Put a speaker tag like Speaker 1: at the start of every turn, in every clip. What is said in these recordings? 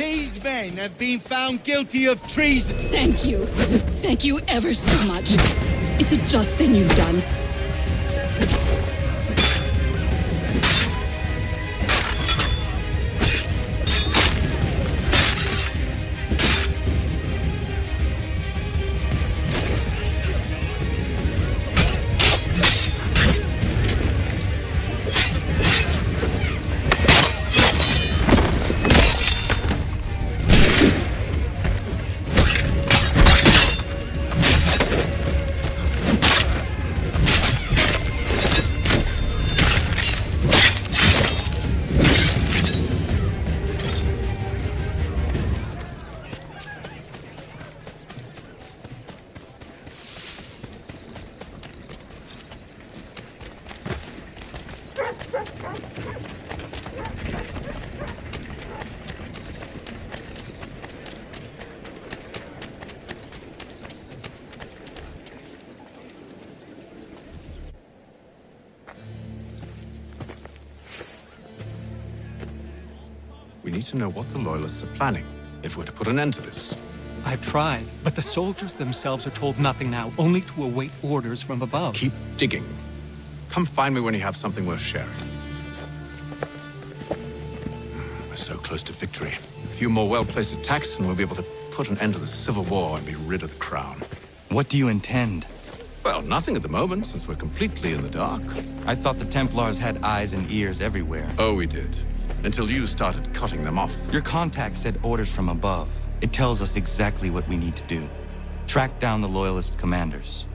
Speaker 1: These men have been found guilty of treason.
Speaker 2: Thank you. Thank you ever so much. It's a just thing you've done.
Speaker 3: We need to know what the Loyalists are planning, if we're to put an end to this.
Speaker 4: I've tried, but the soldiers themselves are told nothing now, only to await orders from above.
Speaker 3: Keep digging. Come find me when you have something worth sharing. We're so close to victory. A few more well-placed attacks and we'll be able to put an end to the Civil War and be rid of the crown.
Speaker 5: What do you intend?
Speaker 3: Well, nothing at the moment, since we're completely in the dark.
Speaker 5: I thought the Templars had eyes and ears everywhere.
Speaker 3: Oh, we did. Until you started cutting them off.
Speaker 5: Your contact said orders from above. It tells us exactly what we need to do. Track down the Loyalist commanders.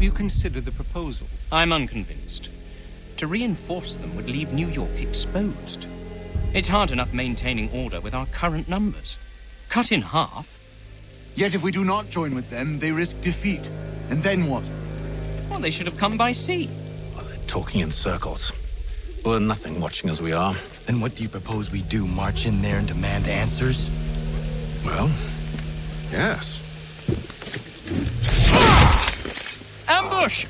Speaker 4: Have you considered the proposal? I'm unconvinced. To reinforce them would leave New York exposed. It's hard enough maintaining order with our current numbers. Cut in half.
Speaker 1: Yet if we do not join with them, they risk defeat. And then what?
Speaker 4: Well, they should have come by sea.
Speaker 3: Well, they're talking in circles. We're nothing watching as we are.
Speaker 5: Then what do you propose we do? March in there and demand answers?
Speaker 3: Well, yes.
Speaker 4: Ambush!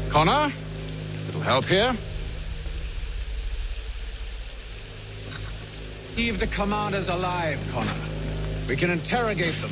Speaker 3: Connor? Little help here?
Speaker 1: Leave the commanders alive, Connor. We can interrogate them.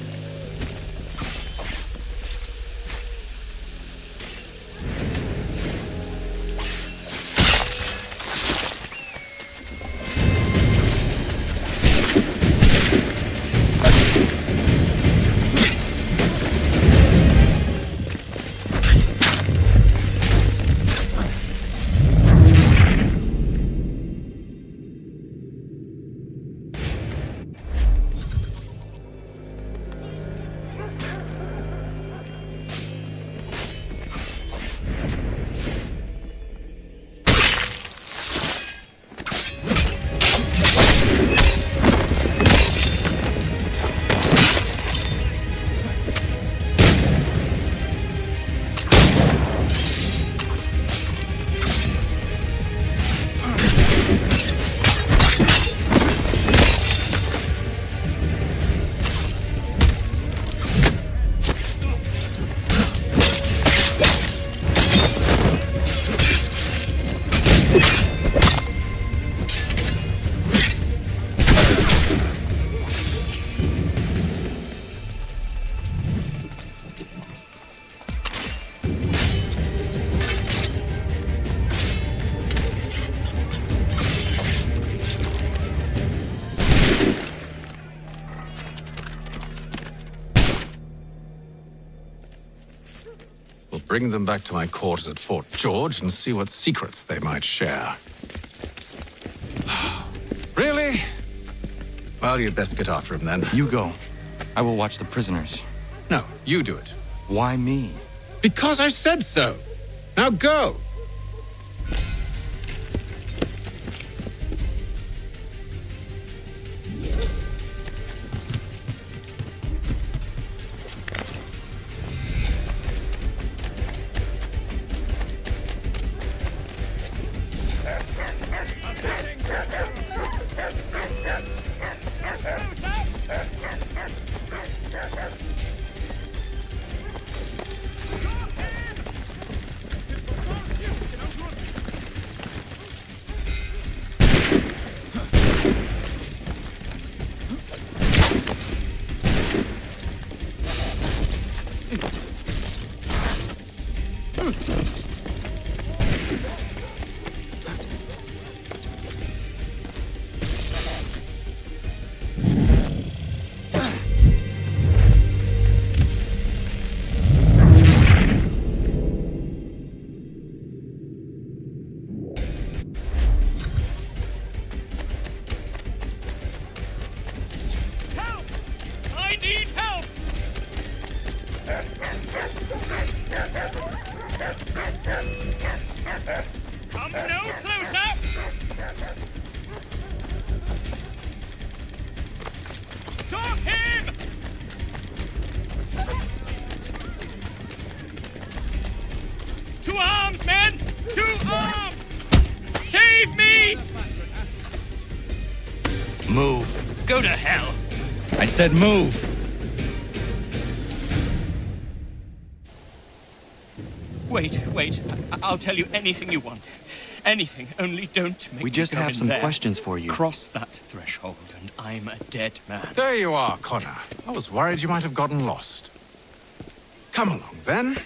Speaker 3: bring them back to my quarters at Fort George and see what secrets they might share. Really? Well, you'd best get after him then.
Speaker 5: You go. I will watch the prisoners.
Speaker 3: No, you do it.
Speaker 5: Why me?
Speaker 3: Because I said so. Now go!
Speaker 4: Come no closer! Stop him! To arms, men! To arms! Save me!
Speaker 5: Move.
Speaker 4: Go to hell!
Speaker 5: I said move.
Speaker 4: Wait. I'll tell you anything you want. Anything, only don't make
Speaker 5: We
Speaker 4: me
Speaker 5: just
Speaker 4: go
Speaker 5: have
Speaker 4: in
Speaker 5: some
Speaker 4: there.
Speaker 5: questions for you.
Speaker 4: Cross that threshold, and I'm a dead man.
Speaker 3: There you are, Connor. I was worried you might have gotten lost. Come along, then.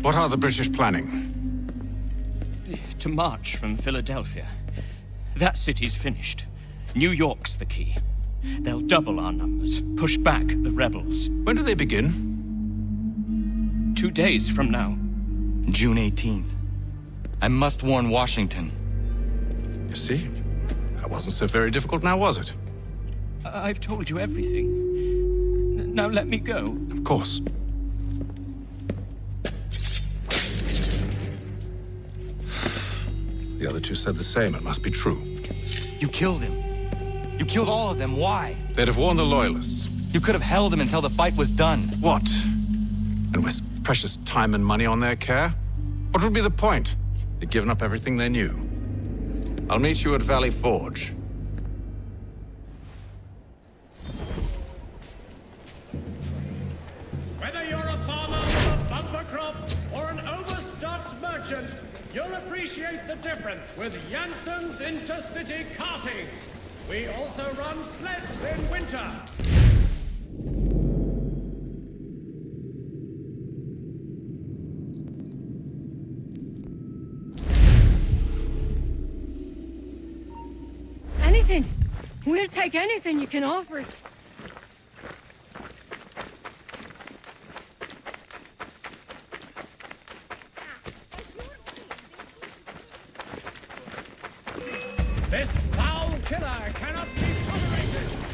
Speaker 3: What are the British planning?
Speaker 4: To march from Philadelphia. That city's finished. New York's the key. They'll double our numbers, push back the rebels.
Speaker 3: When do they begin?
Speaker 4: 2 days from now.
Speaker 5: June 18th. I must warn Washington.
Speaker 3: You see? That wasn't so very difficult now, was it?
Speaker 4: I've told you everything. Now let me go.
Speaker 3: Of course. The other two said the same. It must be true.
Speaker 5: You killed him. You killed all of them. Why?
Speaker 3: They'd have warned the Loyalists.
Speaker 5: You could have held him until the fight was done.
Speaker 3: What? And waste precious time and money on their care? What would be the point? They'd given up everything they knew. I'll meet you at Valley Forge.
Speaker 6: Whether you're a farmer with a bumper crop or an overstocked merchant, you'll appreciate the difference with Janssen's Intercity Carting. We also run sleds in winter.
Speaker 7: Anything. We'll take anything you can offer us.
Speaker 6: This foul killer cannot be tolerated!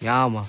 Speaker 8: Yama.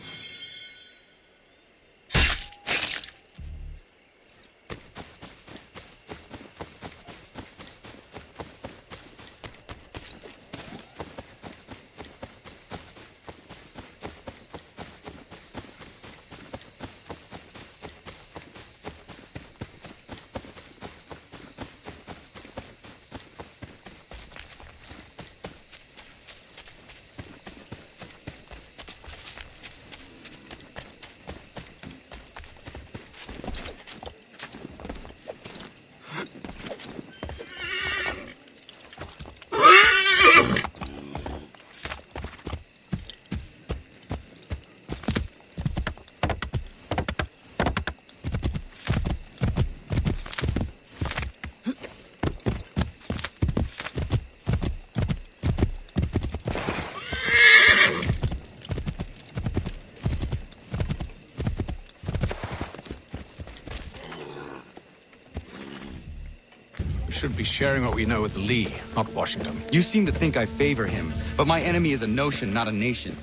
Speaker 3: should be sharing what we know with Lee, not Washington.
Speaker 5: You seem to think I favor him, but my enemy is a notion, not a nation.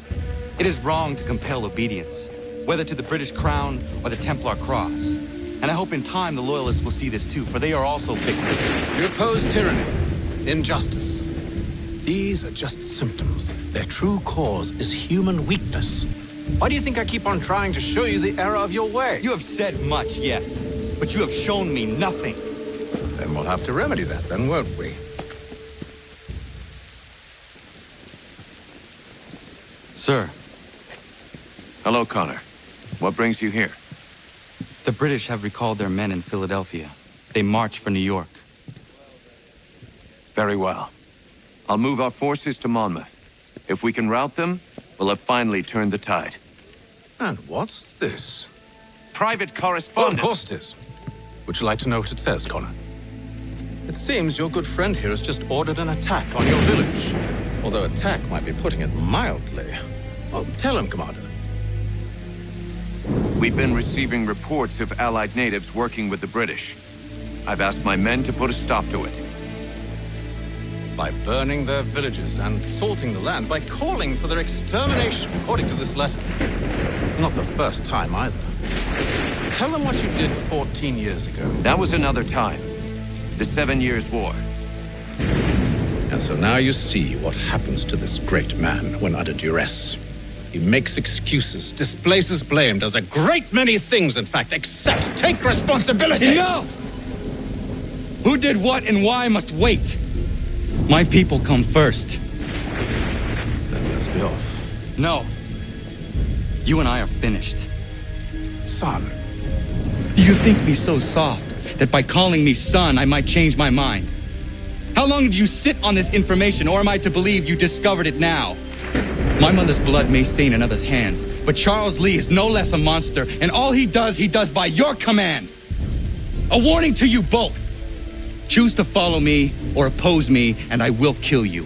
Speaker 5: It is wrong to compel obedience, whether to the British Crown or the Templar Cross. And I hope in time the Loyalists will see this too, for they are also victims.
Speaker 3: You oppose tyranny, injustice. These are just symptoms. Their true cause is human weakness. Why do you think I keep on trying to show you the error of your way?
Speaker 5: You have said much, yes, but you have shown me nothing.
Speaker 3: Then we'll have to remedy that, then, won't we?
Speaker 5: Sir,
Speaker 8: Hello, Connor. What brings you here?
Speaker 5: the British have recalled their men in Philadelphia. They march for New York.
Speaker 8: Very well. I'll move our forces to Monmouth. If we can rout them, we'll have finally turned the tide.
Speaker 3: And what's this?
Speaker 8: Private
Speaker 3: Oh, of
Speaker 8: correspondence.
Speaker 3: course it is. Would you like to know what it says, Connor? It seems your good friend here has just ordered an attack on your village. Although attack might be putting it mildly. Well, tell him, Commander.
Speaker 8: We've been receiving reports of Allied natives working with the British. I've asked my men to put a stop to it.
Speaker 3: By burning their villages and salting the land, by calling for their extermination, according to this letter. Not the first time either. Tell them what you did 14 years ago.
Speaker 8: That was another time. The 7 Years' War.
Speaker 3: And so now you see what happens to this great man when under duress. He makes excuses, displaces blame, does a great many things, in fact, except take responsibility!
Speaker 5: Enough! Who did what and why must wait. My people come first.
Speaker 3: Then let's be off.
Speaker 5: No. You and I are finished.
Speaker 3: Son.
Speaker 5: Do you think me so soft that by calling me son, I might change my mind? How long did you sit on this information, or am I to believe you discovered it now? My mother's blood may stain another's hands, but Charles Lee is no less a monster, and all he does by your command. A warning to you both. Choose to follow me or oppose me, and I will kill you.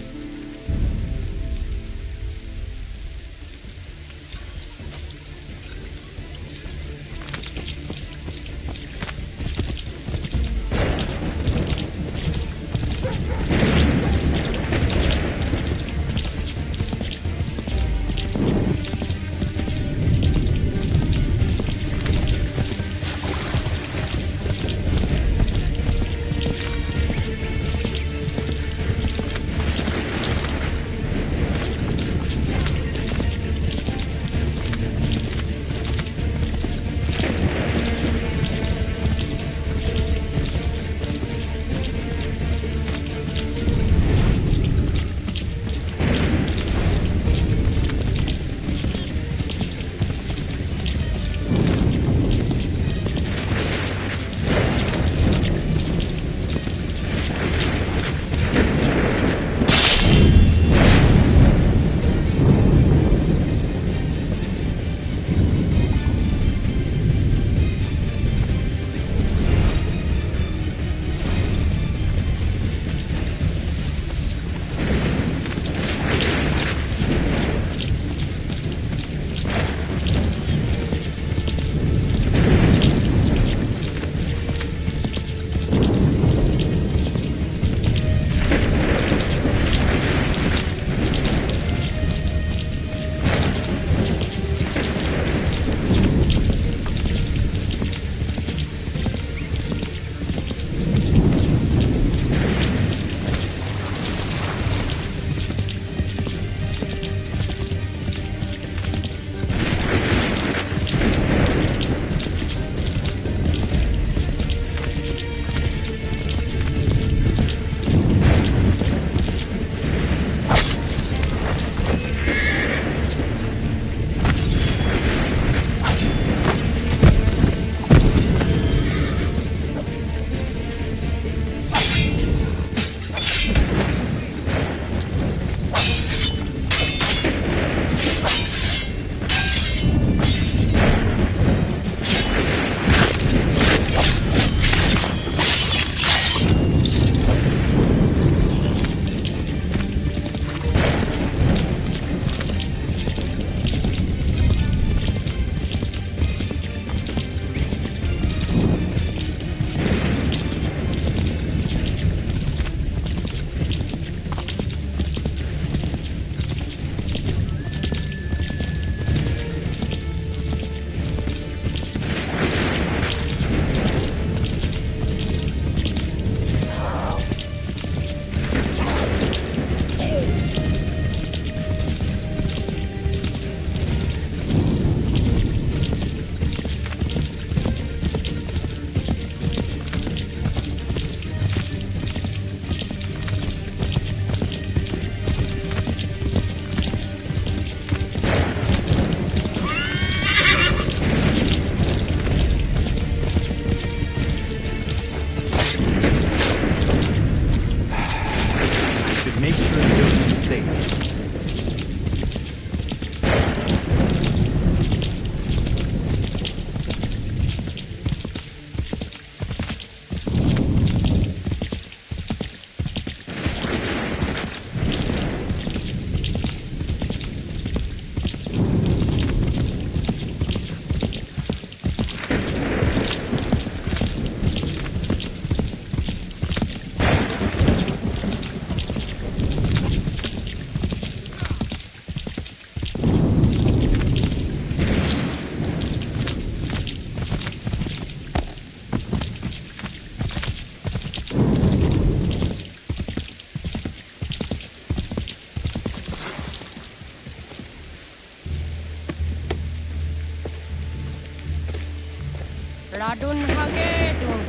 Speaker 9: Radun hagedun.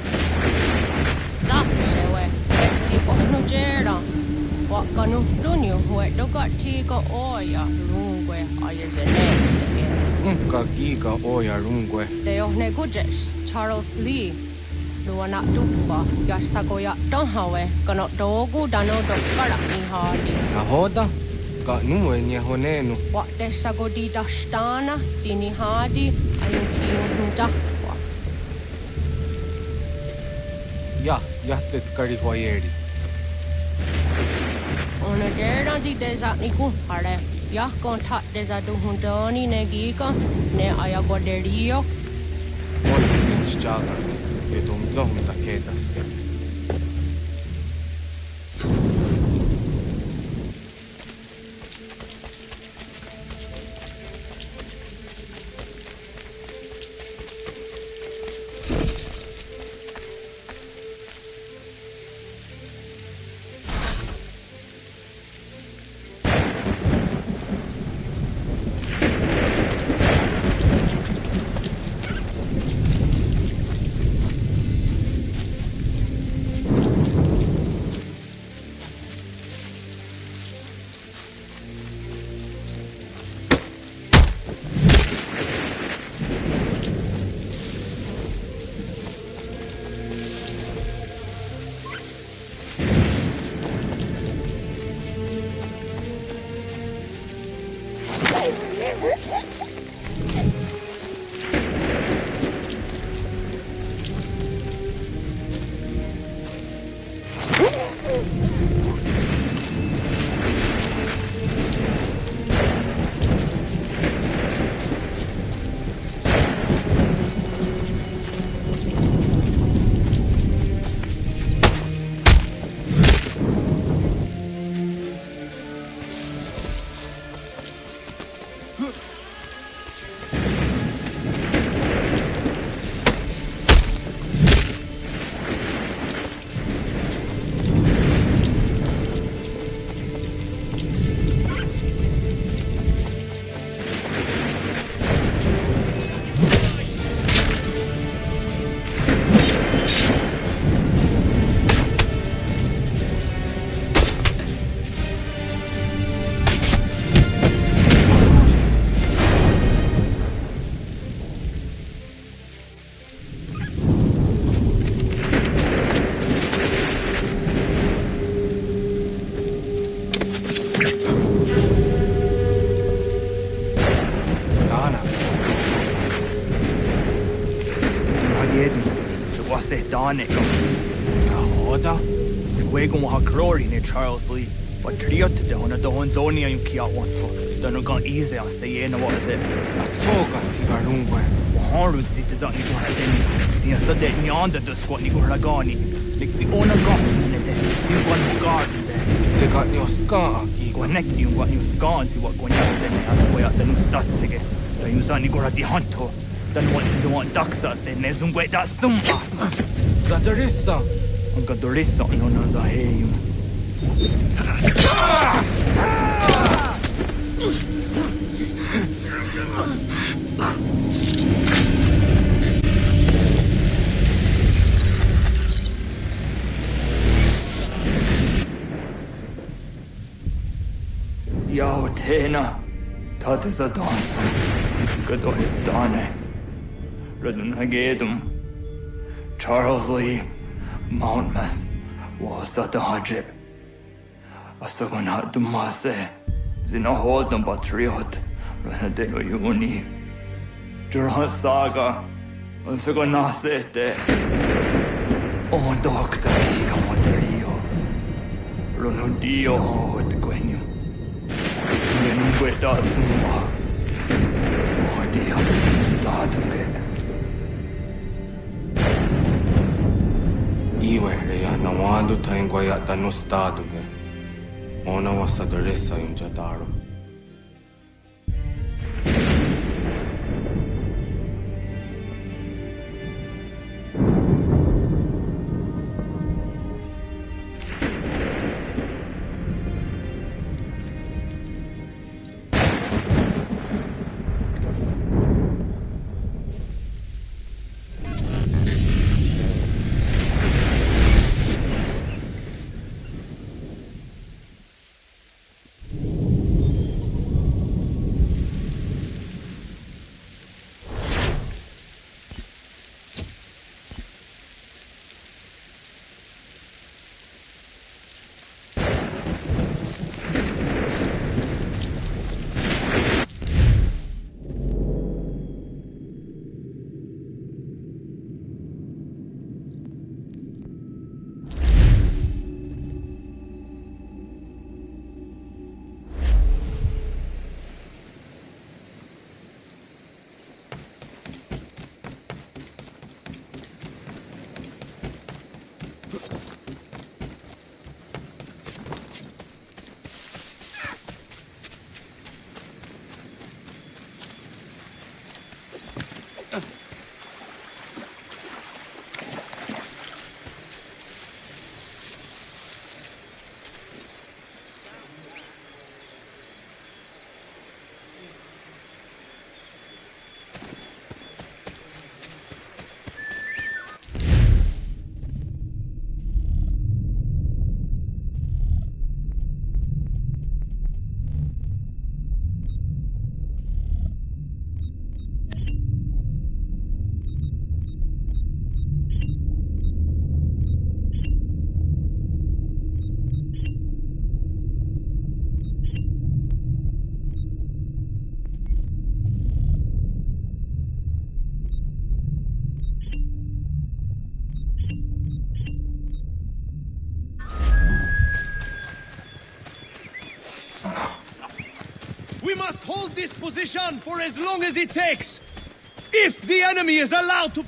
Speaker 9: Sapsewe, ekti ohnujera. Wakanu dunyu hue dogati ka oya rungwe ayazenese.
Speaker 10: Ka giga oya rungwe.
Speaker 9: Te ohne gujes, Charles Lee. Luana duppa, jassakoja tahawe, kano dogu dano dokkara ni haadi.
Speaker 10: Ahoda? Ka nuwe nye honenu.
Speaker 9: Wakte sagodi dastana, sini haadi, ayun tahwa.
Speaker 10: Ja, jahtet kari huajeri.
Speaker 9: Ona dera di desa ni kuhare. Ja kontat desa duhundani ne giga, ne ayaguaderio.
Speaker 10: Ona finchchaga. Edom zohunda kedaske.
Speaker 11: Danica. Ahoda? Wego mo ha glory ne Charles Lee. But triot de hona do hon zoni ayun kia one for. Dano gan easy a say ena what is it?
Speaker 10: Atsoga tiga rungwe.
Speaker 11: Haru zit is ni go hadeni. Sia sa de ni onda do squat ni go ragani. Lik the ona go ne de. Ni one garden de.
Speaker 10: De got ni oska aki.
Speaker 11: Go nek ni what ni skan si what go nya de ne as go ya de nu statsige. Da ni sa ni go radi hanto. Dan what is one daksa de ne zungwe da sumba.
Speaker 10: Zadarissa.
Speaker 11: Anka dorissa no na za heim. Yao tena. Tas is a dance. Good on it's done. Redun hagedum. Charles Lee, Mountmouth, was at the Hajib. Asagonat Dumase, Zinahold number 3 hot, Renadelo Uni. Jurhan Saga, Asagonasete, O Doctor Igamoterio, Runudio, what Gwenyu. Yenungueta Summa, O dear, Statunge.
Speaker 10: Iwe ya na wando taingwa ya tanu stado ge. Ona wasadoresa yung jataro.
Speaker 6: hold this position for as long as it takes. If the enemy is allowed to...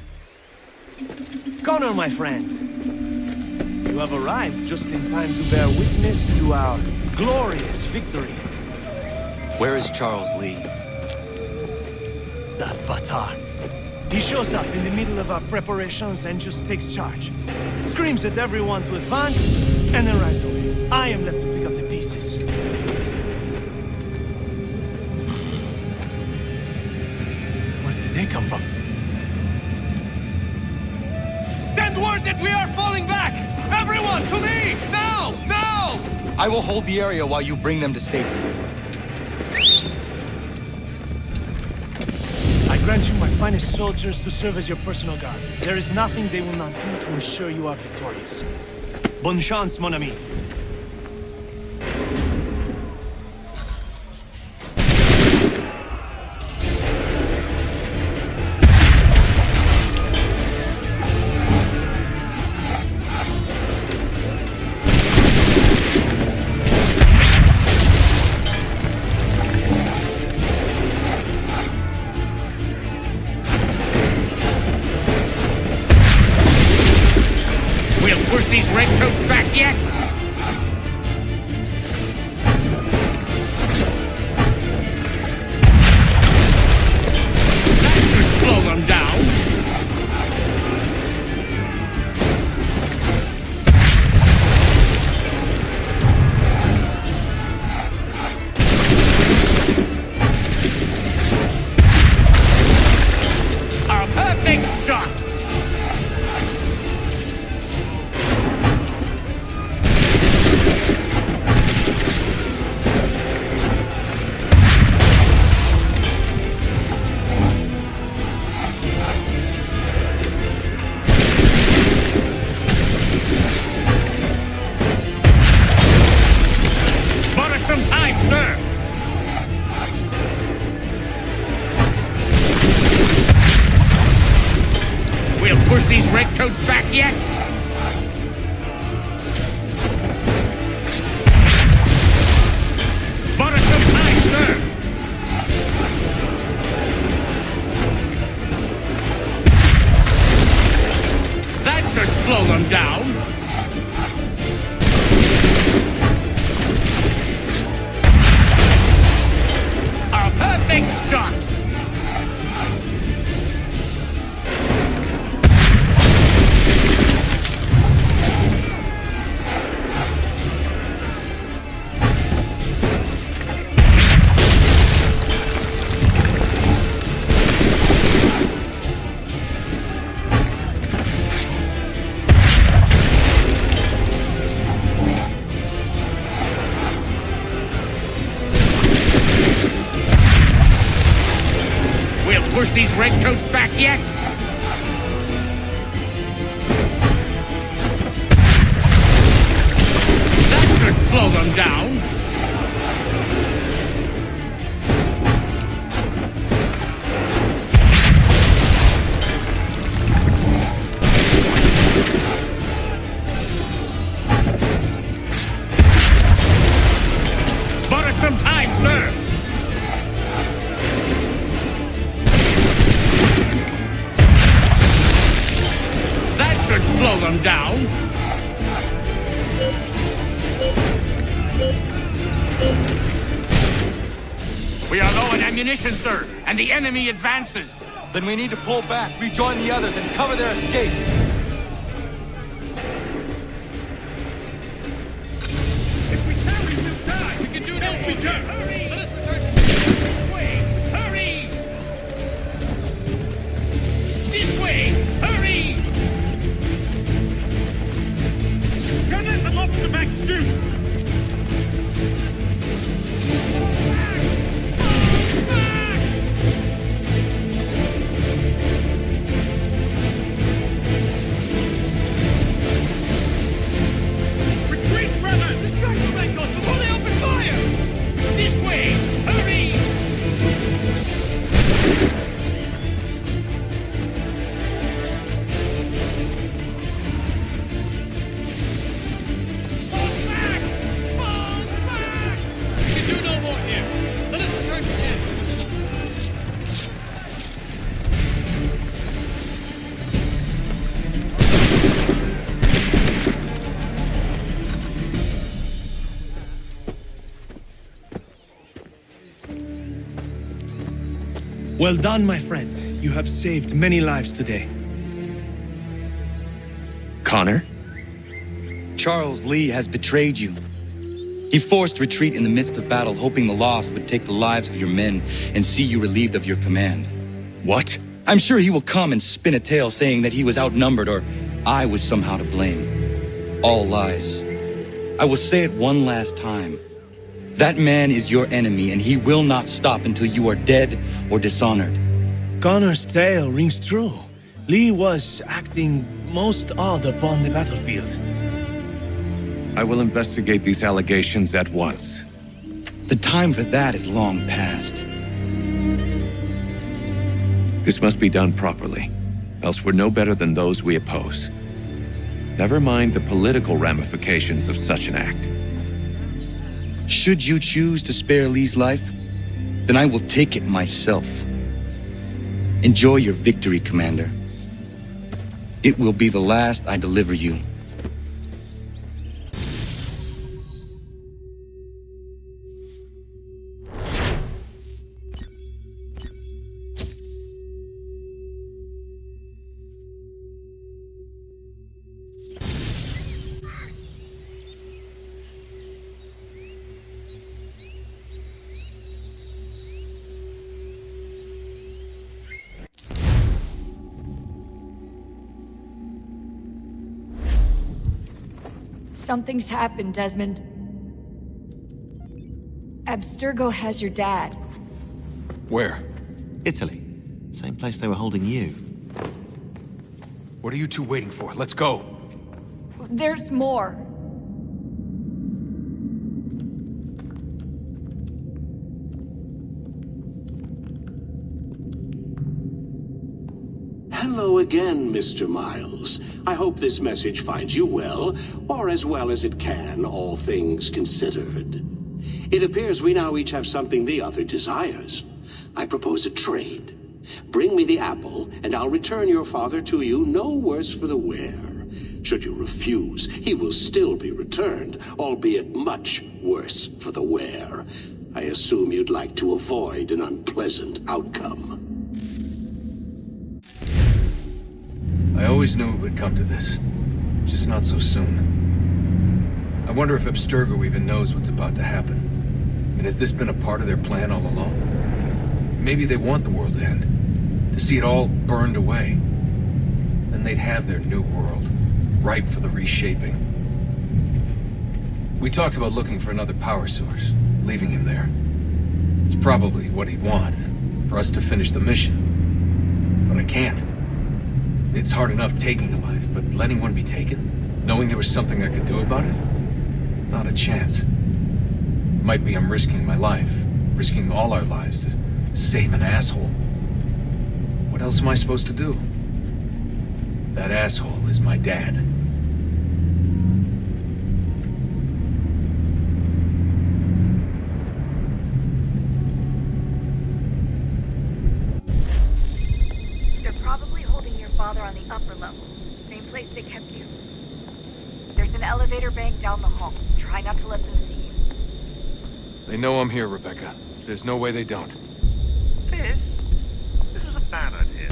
Speaker 6: Connor, my friend. You have arrived just in time to bear witness to our glorious victory.
Speaker 5: Where is Charles Lee?
Speaker 6: That batard. He shows up in the middle of our preparations and just takes charge. Screams at everyone to advance, and then rides away. I am left to pick up the pieces. Where did they come from? Send word that we are falling back! Everyone, to me! Now! Now!
Speaker 5: I will hold the area while you bring them to safety.
Speaker 6: I grant you my finest soldiers to serve as your personal guard. There is nothing they will not do to ensure you are victorious. Bonne chance, mon ami.
Speaker 12: Push these redcoats back yet? That should slow them down. A perfect shot! Push these redcoats back yet? Bought us some time, sir! That should slow them down. A perfect shot! Push these redcoats back yet? That should slow them down. Bought us some time, sir. Should slow them down. We are low on ammunition, sir, and the enemy advances.
Speaker 5: Then we need to pull back, rejoin the others, and cover their escape.
Speaker 12: If we tarry, we'll die. We can do this. We can. Hurry! Let us return this way. Hurry! This way. Hurry! Gunners and lobster back, shoot! Retreat, brothers! Extract the redcoats before they open fire! This way!
Speaker 13: Well done, my friend. You have saved many lives today.
Speaker 5: Connor? Charles Lee has betrayed you. He forced retreat in the midst of battle, hoping the lost would take the lives of your men and see you relieved of your command.
Speaker 13: What?
Speaker 5: I'm sure he will come and spin a tale saying that he was outnumbered or I was somehow to blame. All lies. I will say it one last time. That man is your enemy, and he will not stop until you are dead or dishonored.
Speaker 13: Connor's tale rings true. Lee was acting most odd upon the battlefield.
Speaker 8: I will investigate these allegations at once.
Speaker 5: The time for that is long past.
Speaker 8: This must be done properly, else we're no better than those we oppose. Never mind the political ramifications of such an act.
Speaker 5: Should you choose to spare Lee's life, then I will take it myself. Enjoy your victory, Commander. It will be the last I deliver you.
Speaker 14: Something's happened, Desmond. Abstergo has your dad.
Speaker 15: Where? Italy. Same place they were holding you.
Speaker 13: What are you two waiting for? Let's go.
Speaker 14: There's more.
Speaker 16: Hello again, Mr. Miles. I hope this message finds you well, or as well as it can, all things considered. It appears we now each have something the other desires. I propose a trade. Bring me the apple, and I'll return your father to you no worse for the wear. Should you refuse, he will still be returned, albeit much worse for the wear. I assume you'd like to avoid an unpleasant outcome.
Speaker 13: I always knew it would come to this. Just not so soon. I wonder if Abstergo even knows what's about to happen. And has this been a part of their plan all along? Maybe they want the world to end. To see it all burned away. Then they'd have their new world, ripe for the reshaping. We talked about looking for another power source, leaving him there. It's probably what he'd want, for us to finish the mission. But I can't. It's hard enough taking a life, but letting one be taken? Knowing there was something I could do about it? Not a chance. Might be I'm risking my life, risking all our lives to save an asshole. What else am I supposed to do? That asshole is my dad.
Speaker 17: Father on the upper levels. Same place they kept you. There's an elevator bank down the hall. Try not to let them see you.
Speaker 13: They know I'm here, Rebecca. There's no way they don't.
Speaker 12: This was a bad idea.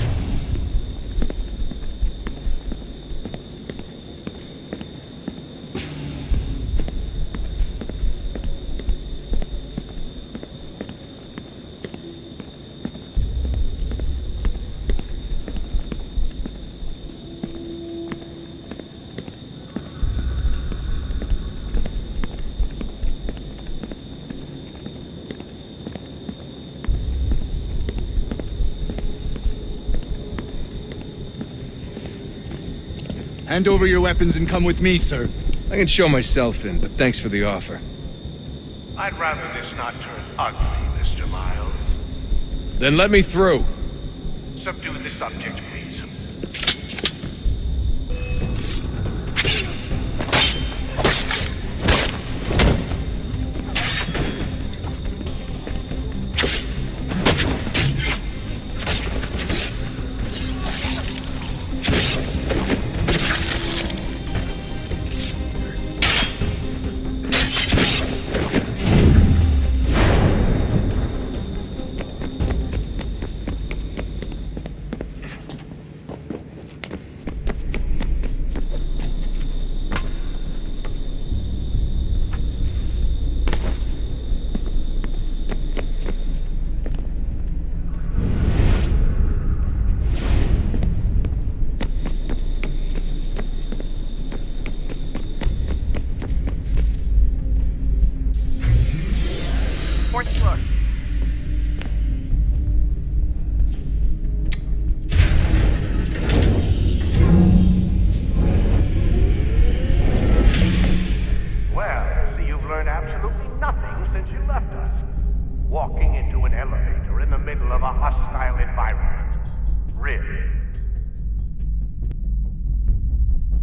Speaker 1: Hand over your weapons and come with me, sir.
Speaker 13: I can show myself in, but thanks for the offer.
Speaker 12: I'd rather this not turn ugly, Mr. Miles.
Speaker 13: Then let me through.
Speaker 12: Subdue the subject, please.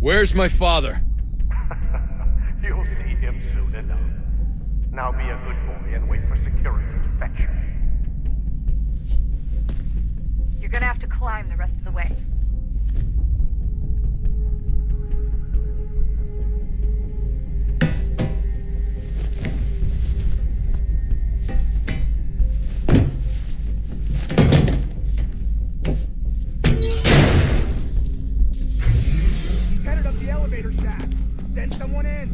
Speaker 13: Where's my father?
Speaker 18: You'll see him soon enough. Now be a good boy and wait for security to fetch you.
Speaker 17: You're gonna have to climb the rest of the way.
Speaker 6: Headed up the elevator shaft. Send someone in.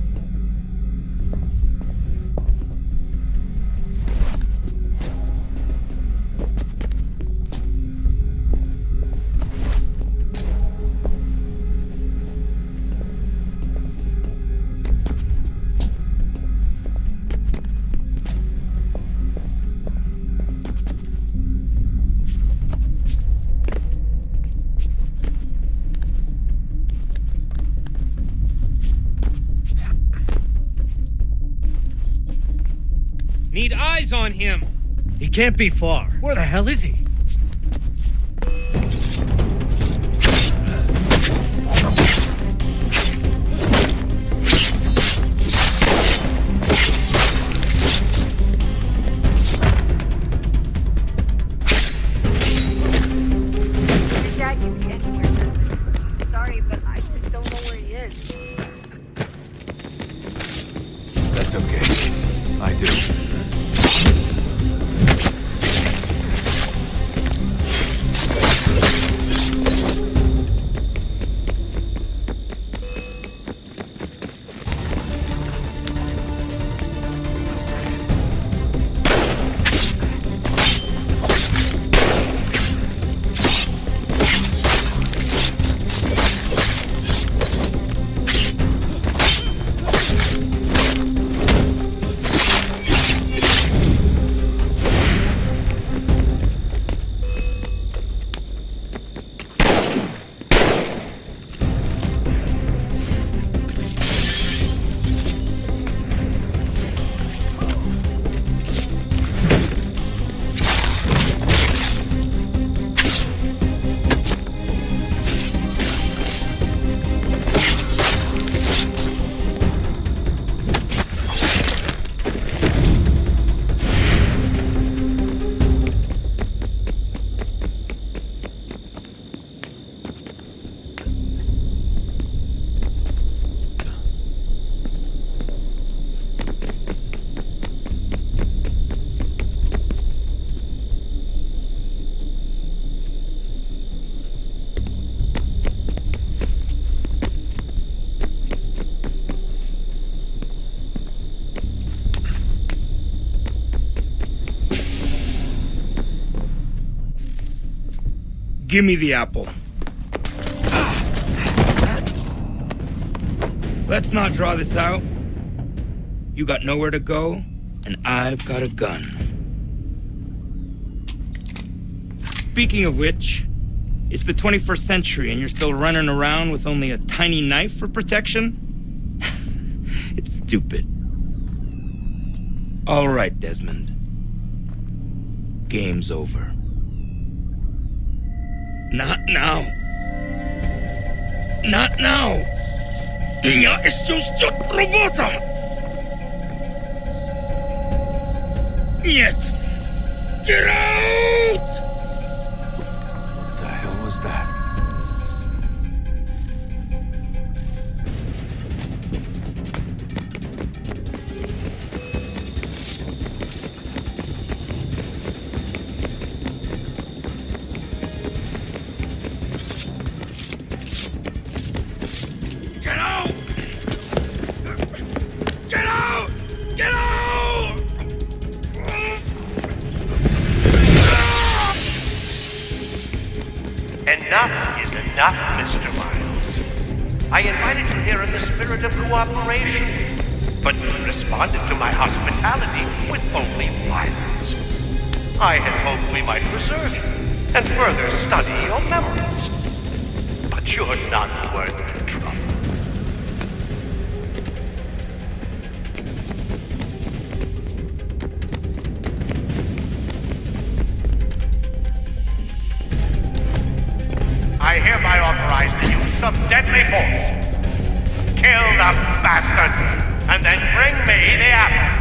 Speaker 19: Need eyes on him. He can't be far. Where the hell is he?
Speaker 17: Your dad can be anywhere. Sorry, but I just don't know where he is.
Speaker 13: That's okay. I do.
Speaker 6: Give me the apple. Let's not draw this out. You got nowhere to go, and I've got a gun. Speaking of which, it's the 21st century and you're still running around with only a tiny knife for protection? It's stupid. All right, Desmond. Game's over. Not now. Not now. Я еще ждет работа. Нет. Get out!
Speaker 13: What the hell was that?
Speaker 6: Get out! Get out! Get out!
Speaker 18: Enough is enough, Mr. Miles. I invited you here in the spirit of cooperation, but you responded to my hospitality with only violence. I had hoped we might preserve you and further study your memories. But you're not worth the trouble. I hereby authorize the use of deadly force. Kill the bastard, and then bring me the apple.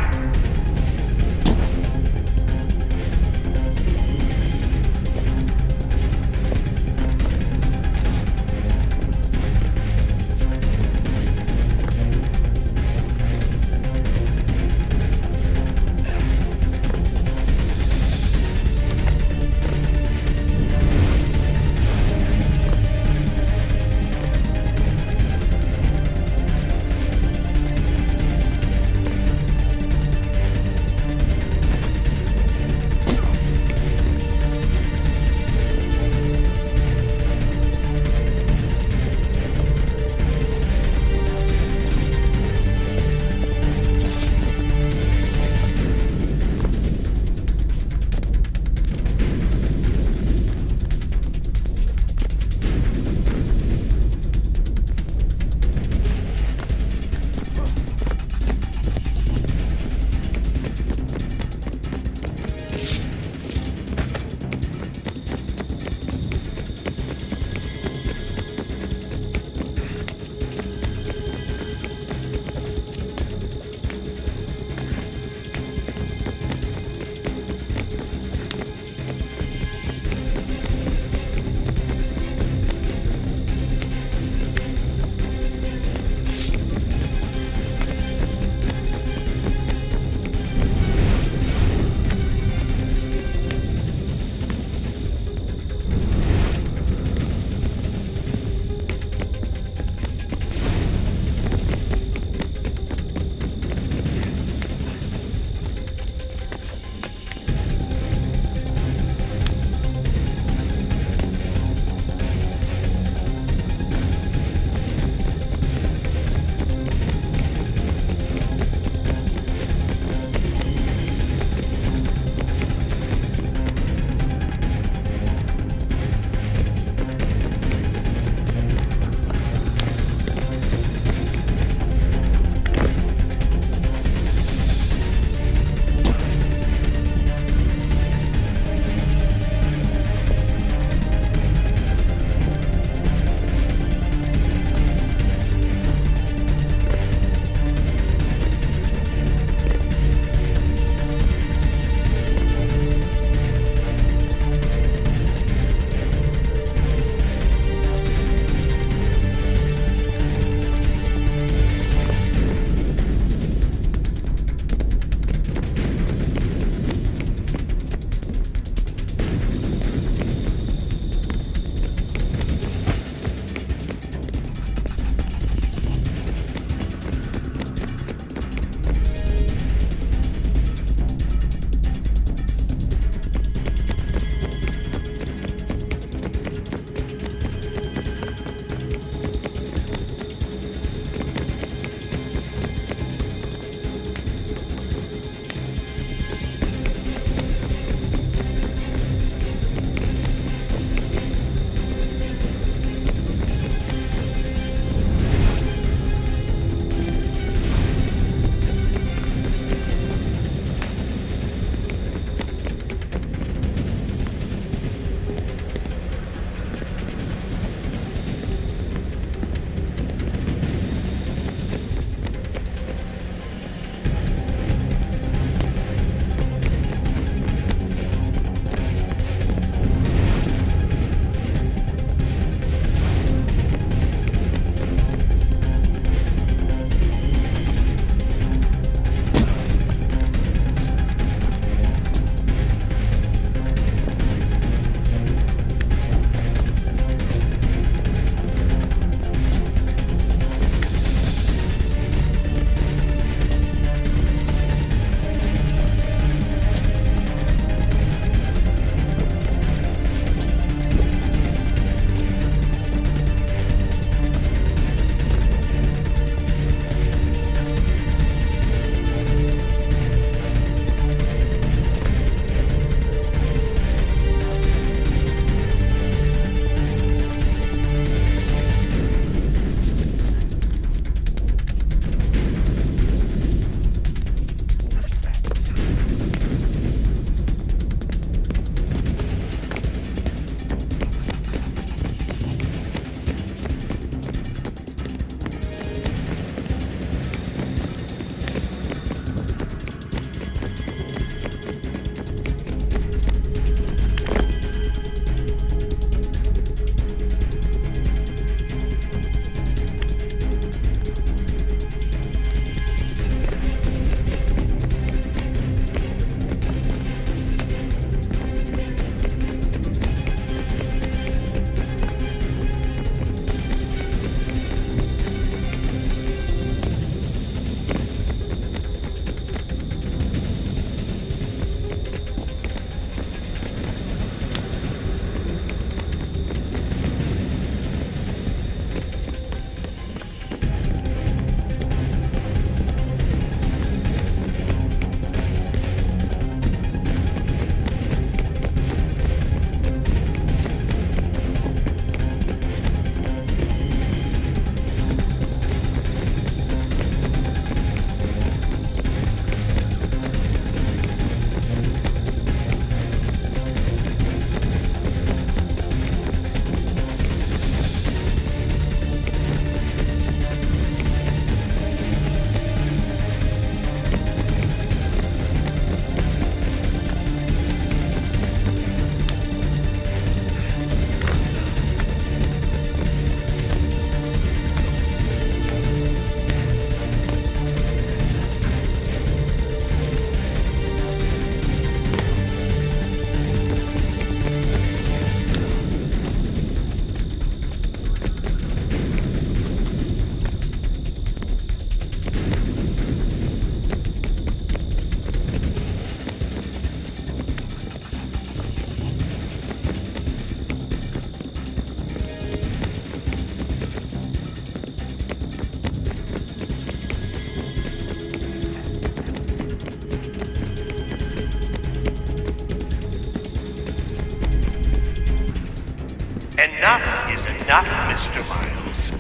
Speaker 18: Enough is enough, Mr. Miles.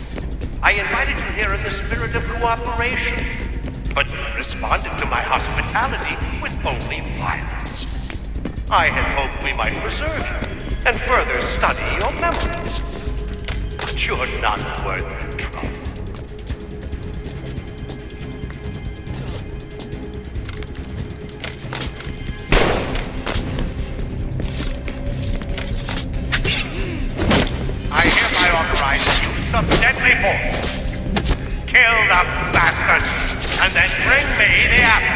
Speaker 18: I invited you here in the spirit of cooperation, but you responded to my hospitality with only violence. I had hoped we might preserve you and further study your memories. But you're not worth the trouble. I hereby authorize the use of deadly force. Kill the bastard, and then bring me the apple.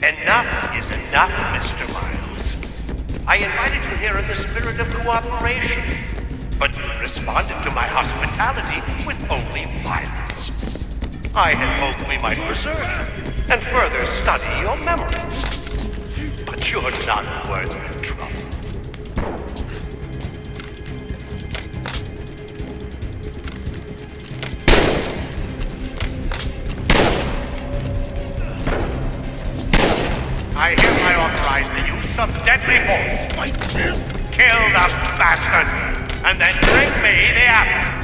Speaker 18: Enough is enough, Mr. Miles. I invited you here in the spirit of cooperation, but you responded to my hospitality with only violence. I had hoped we might preserve you and further study your memories. But you're not worth the trouble. I hereby authorize the use of deadly force. Like this? Kill the bastard, and then bring me the apple.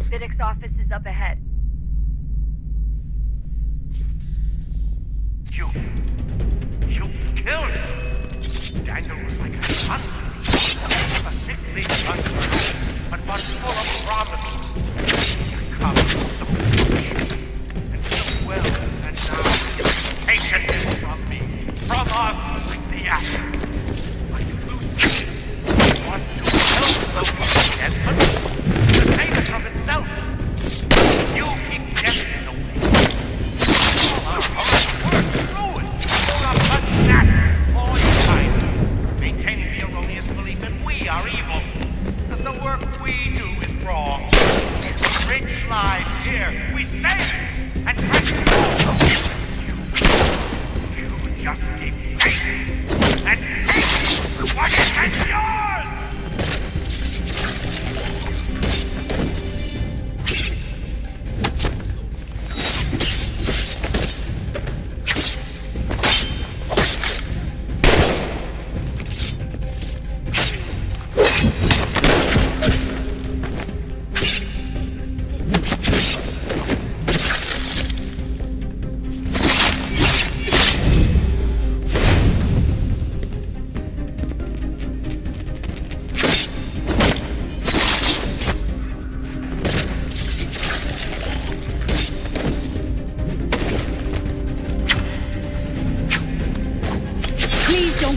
Speaker 17: Vidic's office is up ahead.
Speaker 18: You killed him! Daniel was like a son. A sickly son, but one full of promise. He accomplished so much, and so well, and now you've taken it from me, from us, like the apple. Like Lucy, you want to help the Desmond, to save it from itself. You keep getting away. All our hard work ruined. All your time, maintaining the erroneous belief that we are evil, that the work we do is wrong. Rich lives here, we save it, and you just keep hating, and hate what isn't yours!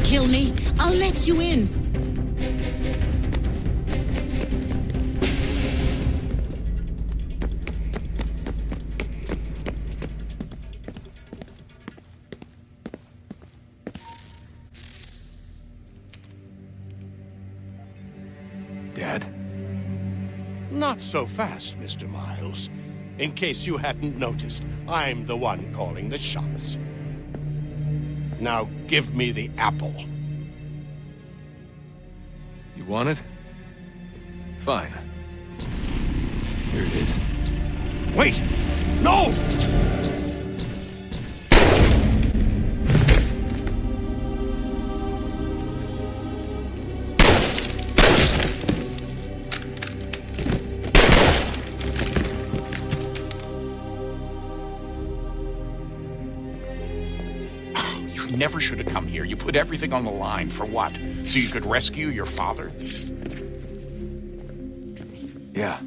Speaker 2: Kill me. I'll let you in.
Speaker 18: Dad?
Speaker 20: Not so fast, Mr. Miles. In case you hadn't noticed, I'm the one calling the shots. Now give me the apple.
Speaker 13: You want it? Fine. Here it is.
Speaker 20: Wait! No!
Speaker 21: Never should have come here. You put everything on the line. For what? So you could rescue your father?
Speaker 13: Yeah.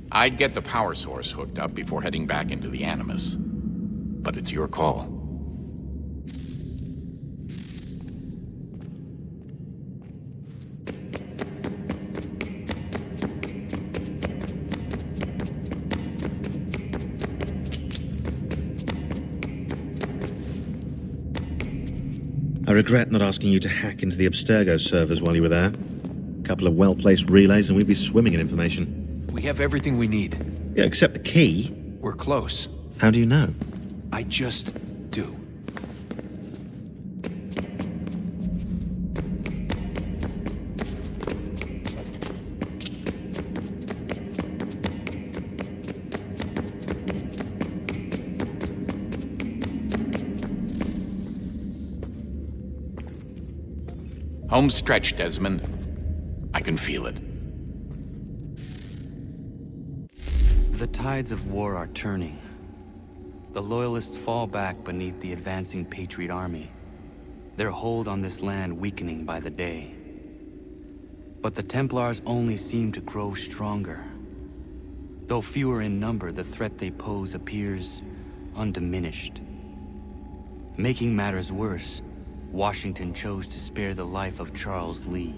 Speaker 21: I'd get the power source hooked up before heading back into the Animus. But it's your call.
Speaker 15: I regret not asking you to hack into the Abstergo servers while you were there. A couple of well-placed relays and we'd be swimming in information.
Speaker 13: We have everything we need.
Speaker 15: Yeah, except the key.
Speaker 13: We're close.
Speaker 15: How do you know?
Speaker 13: I just do.
Speaker 21: Home stretch, Desmond. I can feel it.
Speaker 22: The tides of war are turning.
Speaker 5: The Loyalists fall back beneath the advancing Patriot army, their hold on this land weakening by the day. But the Templars only seem to grow stronger. Though fewer in number, the threat they pose appears undiminished. Making matters worse, Washington chose to spare the life of Charles Lee.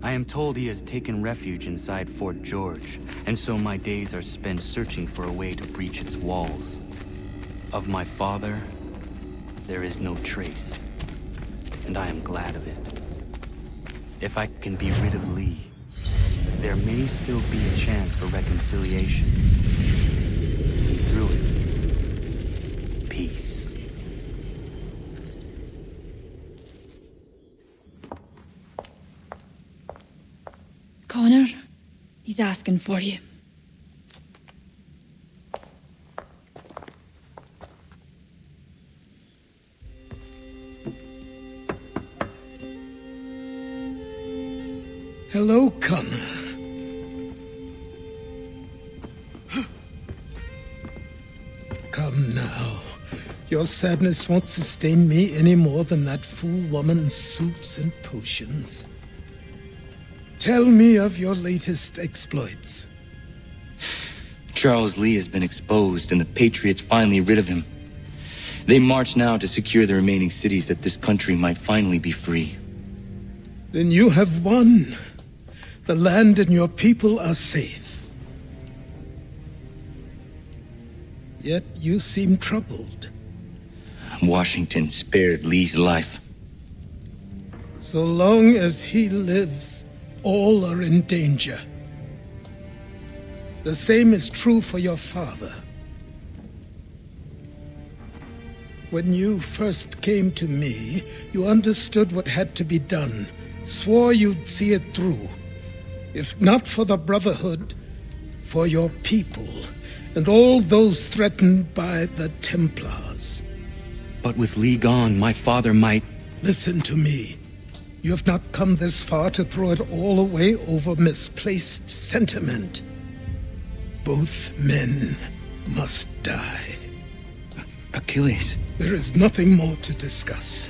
Speaker 5: I am told he has taken refuge inside Fort George, and so my days are spent searching for a way to breach its walls. Of my father, there is no trace, and I am glad of it. If I can be rid of Lee, there may still be a chance for reconciliation. Through it, peace.
Speaker 2: Connor, he's asking for you.
Speaker 4: Hello, Connor. Come now. Your sadness won't sustain me any more than that fool woman's soups and potions. Tell me of your latest exploits.
Speaker 5: Charles Lee has been exposed, and the Patriots finally rid of him. They march now to secure the remaining cities that this country might finally be free.
Speaker 4: Then you have won. The land and your people are safe. Yet you seem troubled.
Speaker 5: Washington spared Lee's life.
Speaker 4: So long as he lives, all are in danger. The same is true for your father. When you first came to me, you understood what had to be done, swore you'd see it through. If not for the Brotherhood, for your people, and all those threatened by the Templars.
Speaker 5: But with Lee gone, my father might...
Speaker 4: Listen to me. You have not come this far to throw it all away over misplaced sentiment. Both men must die.
Speaker 5: Achilles.
Speaker 4: There is nothing more to discuss.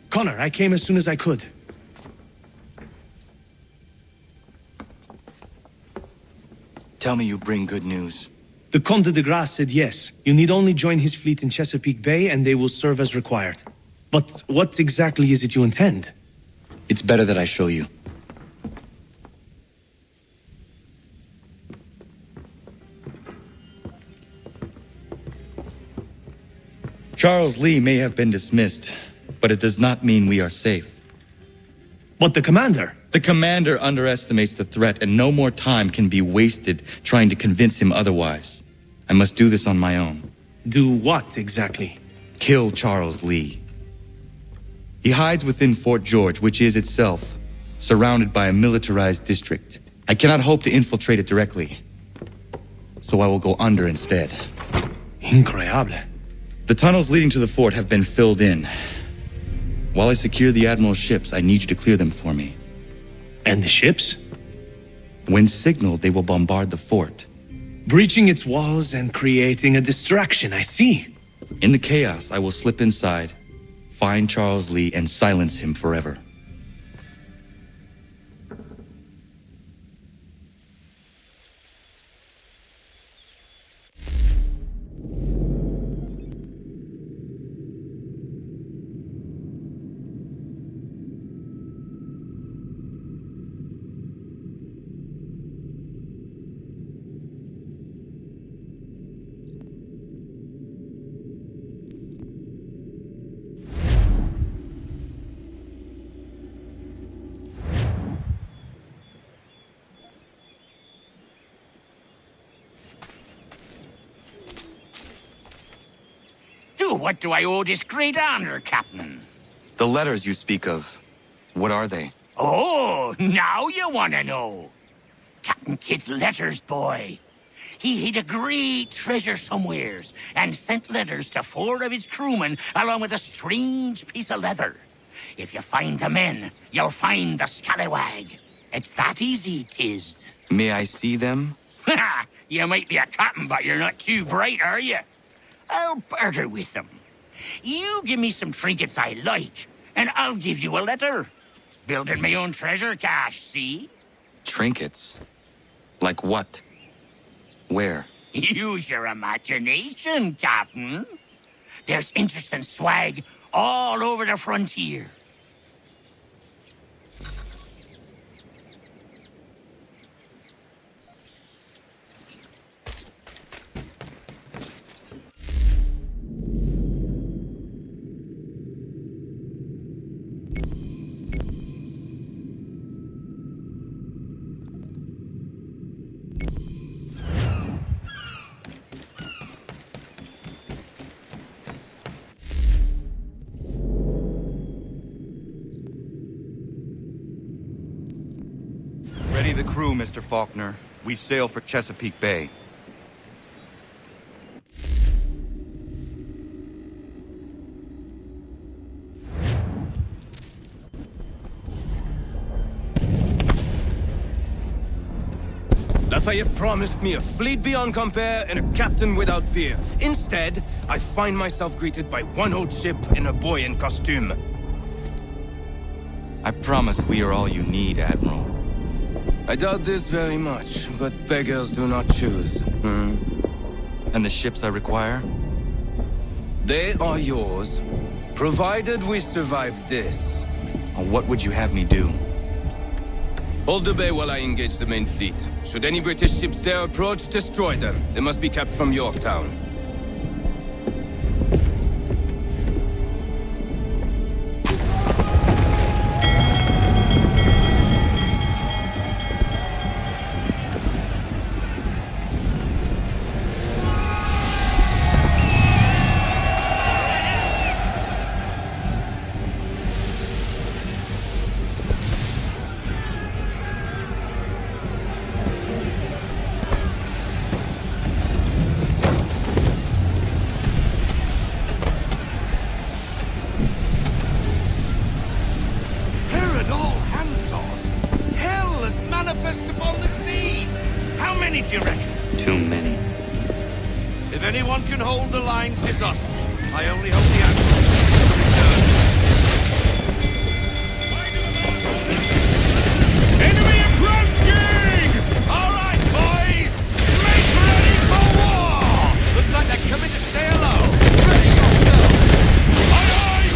Speaker 22: Connor, I came as soon as I could.
Speaker 5: Tell me you bring good news.
Speaker 22: The Comte de Grasse said yes. You need only join his fleet in Chesapeake Bay and they will serve as required. But what exactly is it you intend?
Speaker 5: It's better that I show you. Charles Lee may have been dismissed, but it does not mean we are safe.
Speaker 22: But the commander?
Speaker 5: The commander underestimates the threat, and no more time can be wasted trying to convince him otherwise. I must do this on my own.
Speaker 22: Do what exactly?
Speaker 5: Kill Charles Lee. He hides within Fort George, which is itself surrounded by a militarized district. I cannot hope to infiltrate it directly, so I will go under instead.
Speaker 22: Increíble.
Speaker 5: The tunnels leading to the fort have been filled in. While I secure the Admiral's ships, I need you to clear them for me.
Speaker 22: And the ships?
Speaker 5: When signaled, they will bombard the fort.
Speaker 22: Breaching its walls and creating a distraction, I see.
Speaker 5: In the chaos, I will slip inside, find Charles Lee, and silence him forever.
Speaker 23: What do I owe this great honor, Captain?
Speaker 5: The letters you speak of, what are they?
Speaker 3: Oh, now you want to know. Captain Kidd's letters, boy. He hid a great treasure somewheres and sent letters to 4 of his crewmen along with a strange piece of leather. If you find the men, you'll find the scallywag. It's that easy, 'tis.
Speaker 5: May I see them?
Speaker 3: You might be a captain, but you're not too bright, are you? I'll barter with them. You give me some trinkets I like, and I'll give you a letter. Building my own treasure cache, see?
Speaker 5: Trinkets? Like what? Where?
Speaker 3: Use your imagination, Captain. There's interesting swag all over the frontier.
Speaker 5: Ready the crew, Mr. Faulkner. We sail for Chesapeake Bay.
Speaker 10: Lafayette promised me a fleet beyond compare and a captain without peer. Instead, I find myself greeted by one old ship and a boy in costume.
Speaker 5: I promise we are all you need, Admiral.
Speaker 10: I doubt this very much, but beggars do not choose.
Speaker 5: And the ships I require?
Speaker 10: They are yours, provided we survive this.
Speaker 5: What would you have me do?
Speaker 10: Hold the bay while I engage the main fleet. Should any British ships dare approach, destroy them. They must be kept from Yorktown.
Speaker 5: Too many.
Speaker 12: If anyone can hold the line, 'tis us. I only hope the Admiral return. Enemy approaching! All right, boys! Make ready for war! Looks like they're coming to stay low. Ready yourselves! Aye, aye!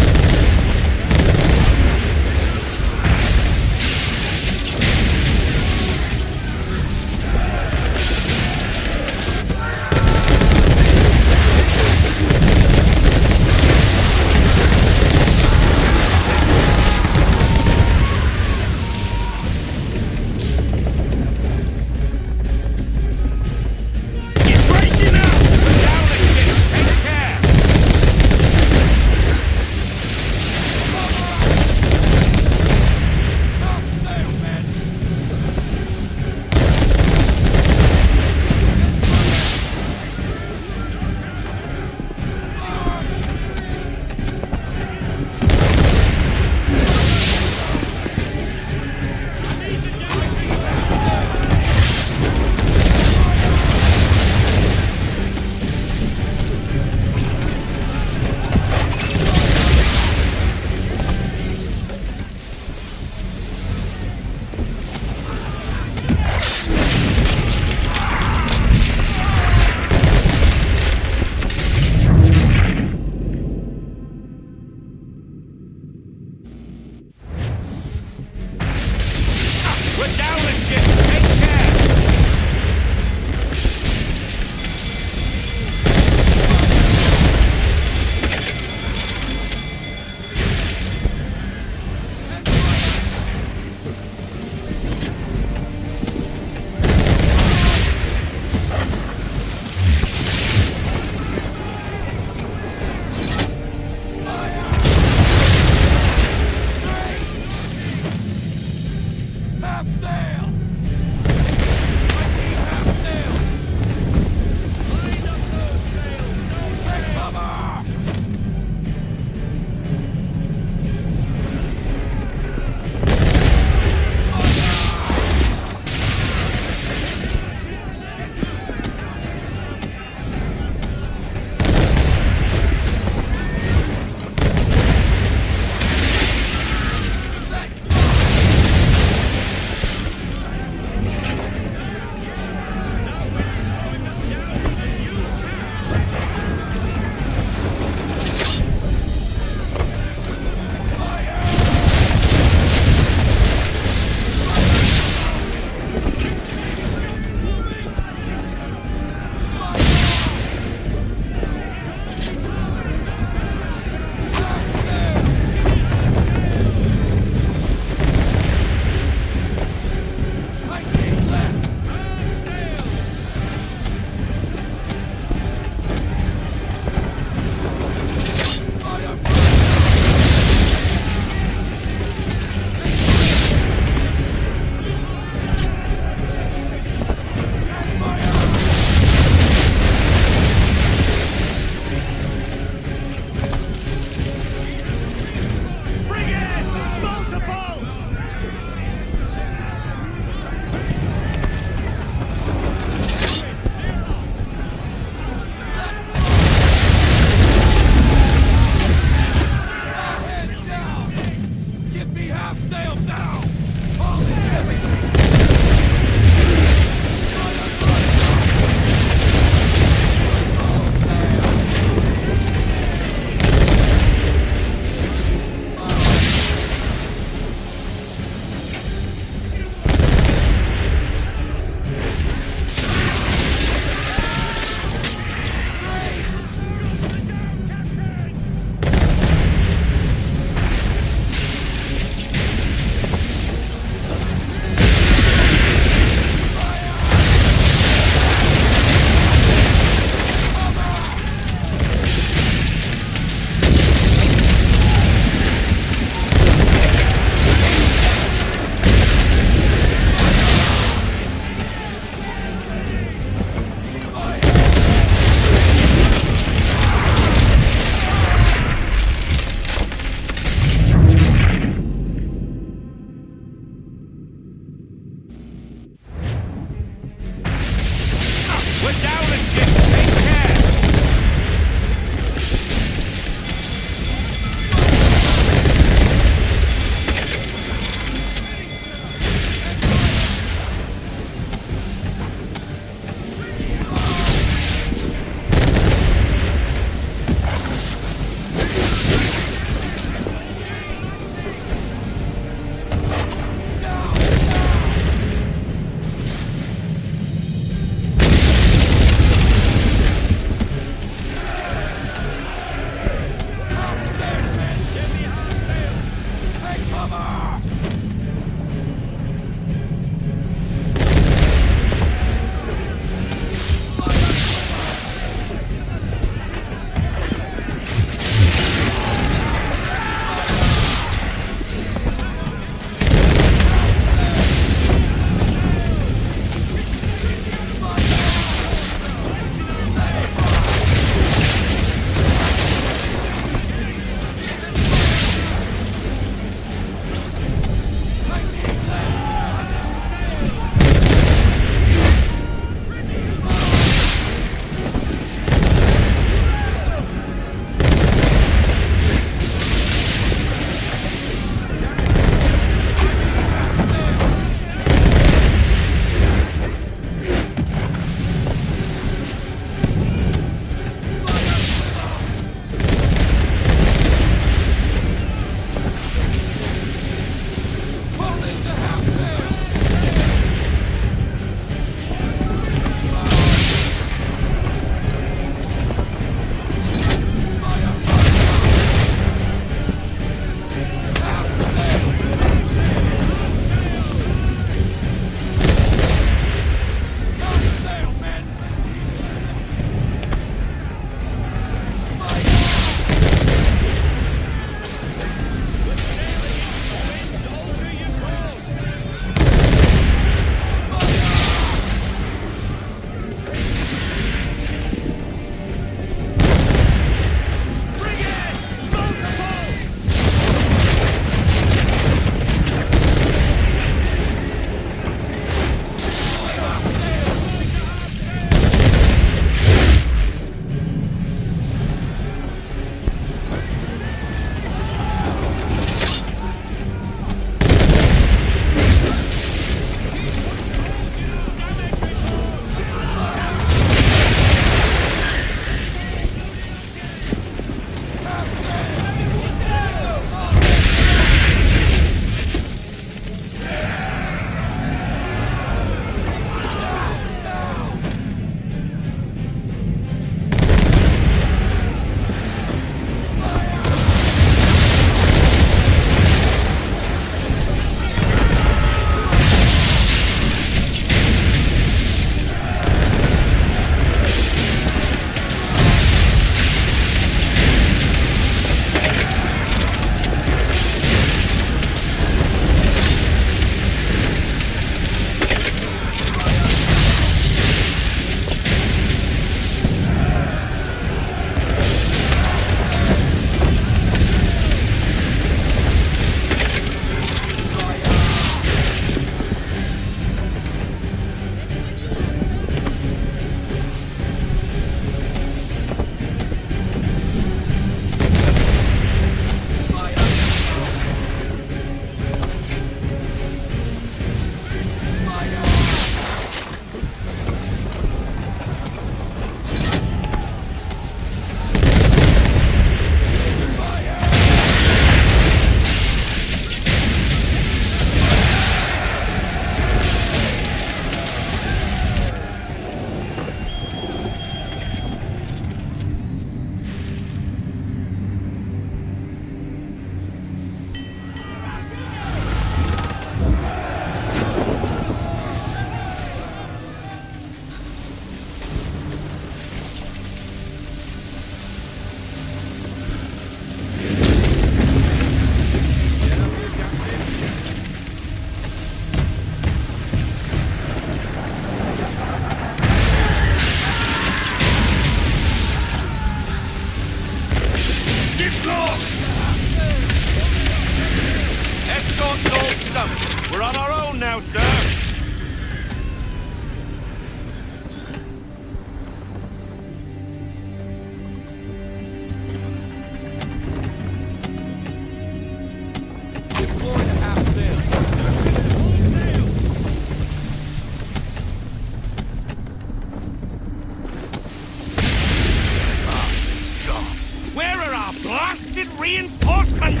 Speaker 12: reinforcements!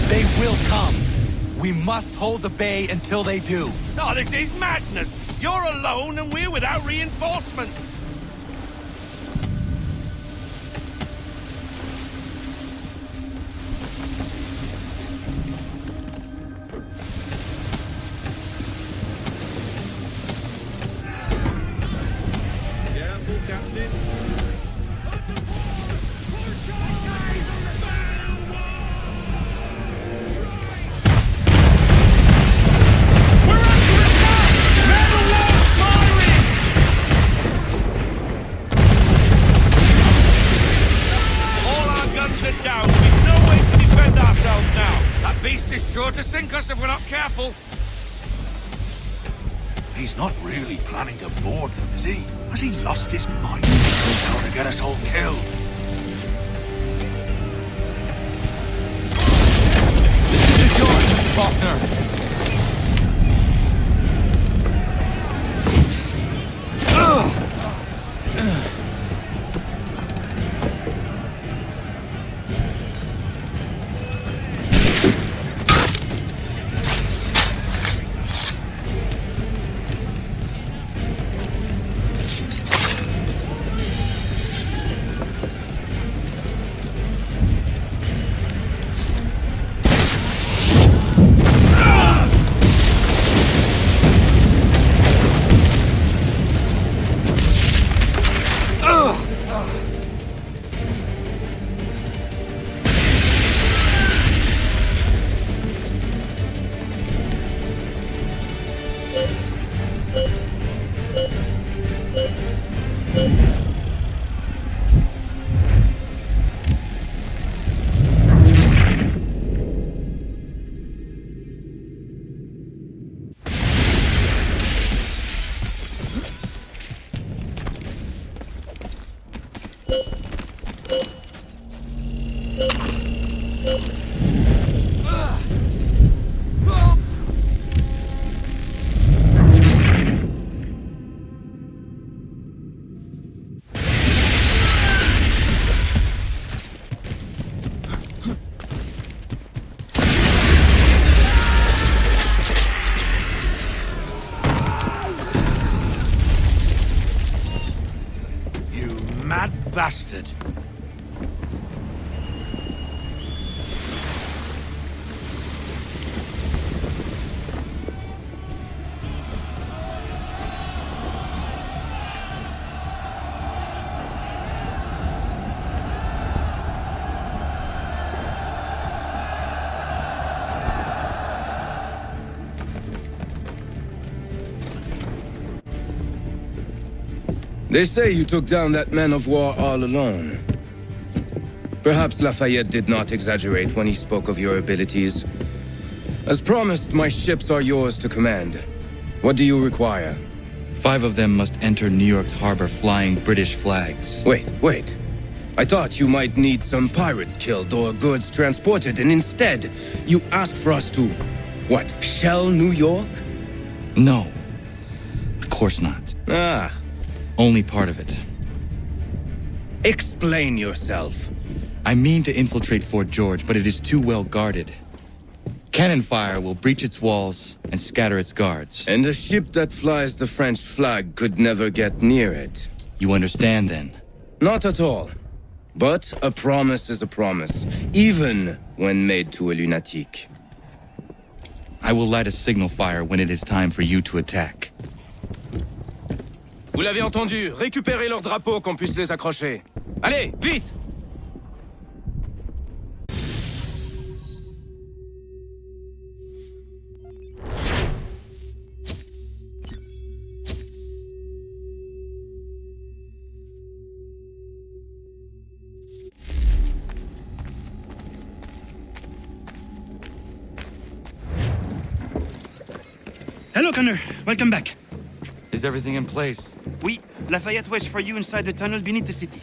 Speaker 5: They will come. We must hold the bay until they do.
Speaker 12: Oh, this is madness! You're alone and we're without reinforcements!
Speaker 19: Careful, Captain.
Speaker 12: Down. We've no way to defend ourselves now. That beast is sure to sink us if we're not careful.
Speaker 7: He's not really planning to board them, is he? Has he lost his mind? He's going to get us all killed.
Speaker 5: This is yours, Faulkner.
Speaker 12: Bastard.
Speaker 10: They say you took down that man of war all alone. Perhaps Lafayette did not exaggerate when he spoke of your abilities. As promised, my ships are yours to command. What do you require?
Speaker 5: 5 of them must enter New York's harbor flying British flags.
Speaker 10: Wait. I thought you might need some pirates killed or goods transported, and instead, you asked for us to, what, shell New York?
Speaker 5: No. Of course not.
Speaker 10: Ah.
Speaker 5: Only part of it.
Speaker 10: Explain yourself.
Speaker 5: I mean to infiltrate Fort George, but it is too well guarded. Cannon fire will breach its walls and scatter its guards.
Speaker 10: And a ship that flies the French flag could never get near it.
Speaker 5: You understand, then?
Speaker 10: Not at all. But a promise is a promise, even when made to a lunatic.
Speaker 5: I will light a signal fire when it is time for you to attack.
Speaker 10: Vous l'avez entendu, récupérez leurs drapeaux qu'on puisse les accrocher. Allez, vite!
Speaker 9: Hello, Connor. Welcome back.
Speaker 5: Is everything in place?
Speaker 9: Oui. Lafayette waits for you inside the tunnel beneath the city.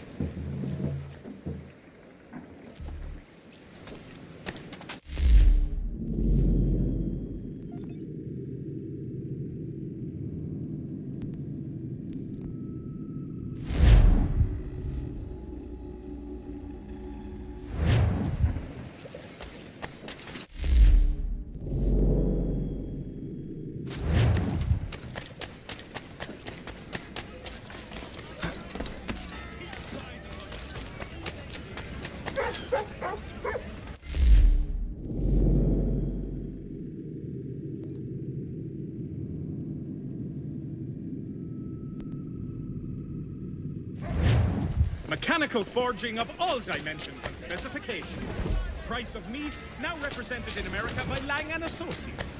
Speaker 6: Mechanical forging of all dimensions and specifications. Price of meat now represented in America by Lang & Associates.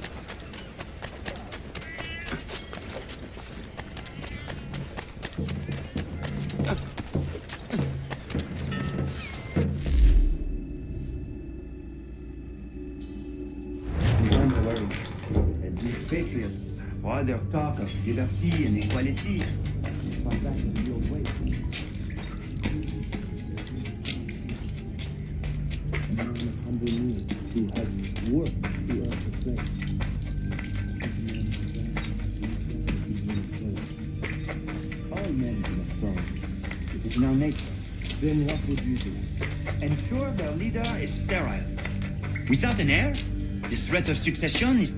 Speaker 8: These patriots, for all their talk of liberty and equality, fall back to the old ways. A man of humble means who has worked to earn the place. All men have thrown. It is now nature. Then what would you do? Ensure their leader is sterile.
Speaker 11: Without an heir, the threat of succession is...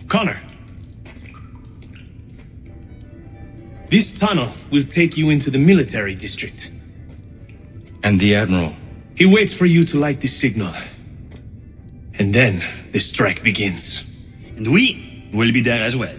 Speaker 22: Connor! This tunnel will take you into the military district.
Speaker 10: And the Admiral?
Speaker 22: He waits for you to light this signal. And then the strike begins.
Speaker 11: And we will be there as well.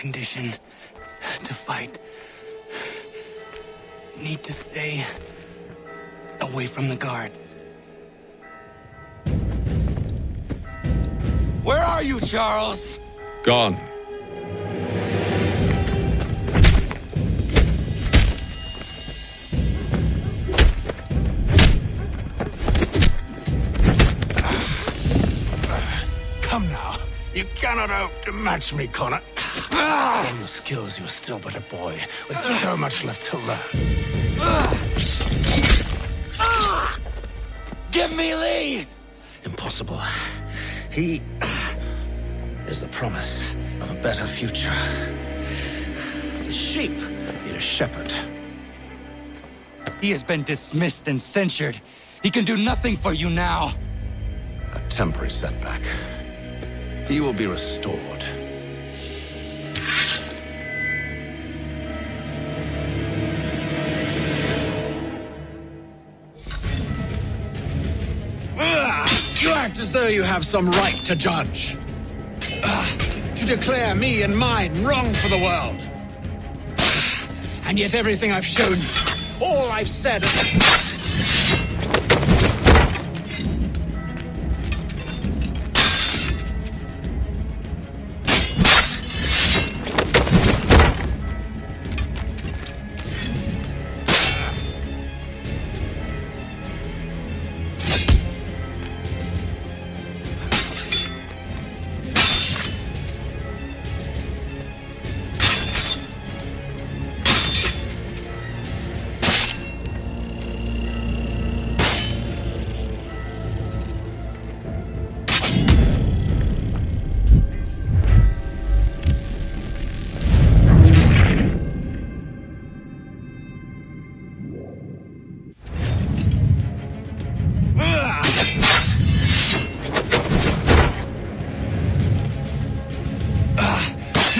Speaker 3: condition to fight. Need to stay away from the guards.
Speaker 12: are you, Charles?
Speaker 10: Gone.
Speaker 20: Come now. You cannot hope to match me, Connor. For all your skills, you are still but a boy, with so much left to learn.
Speaker 12: Give me Lee!
Speaker 20: Impossible. He is the promise of a better future. The sheep need a shepherd.
Speaker 5: He has been dismissed and censured. He can do nothing for you now.
Speaker 20: A temporary setback. He will be restored. You act as though you have some right to judge. To declare me and mine wrong for the world. And yet everything I've shown you, all I've said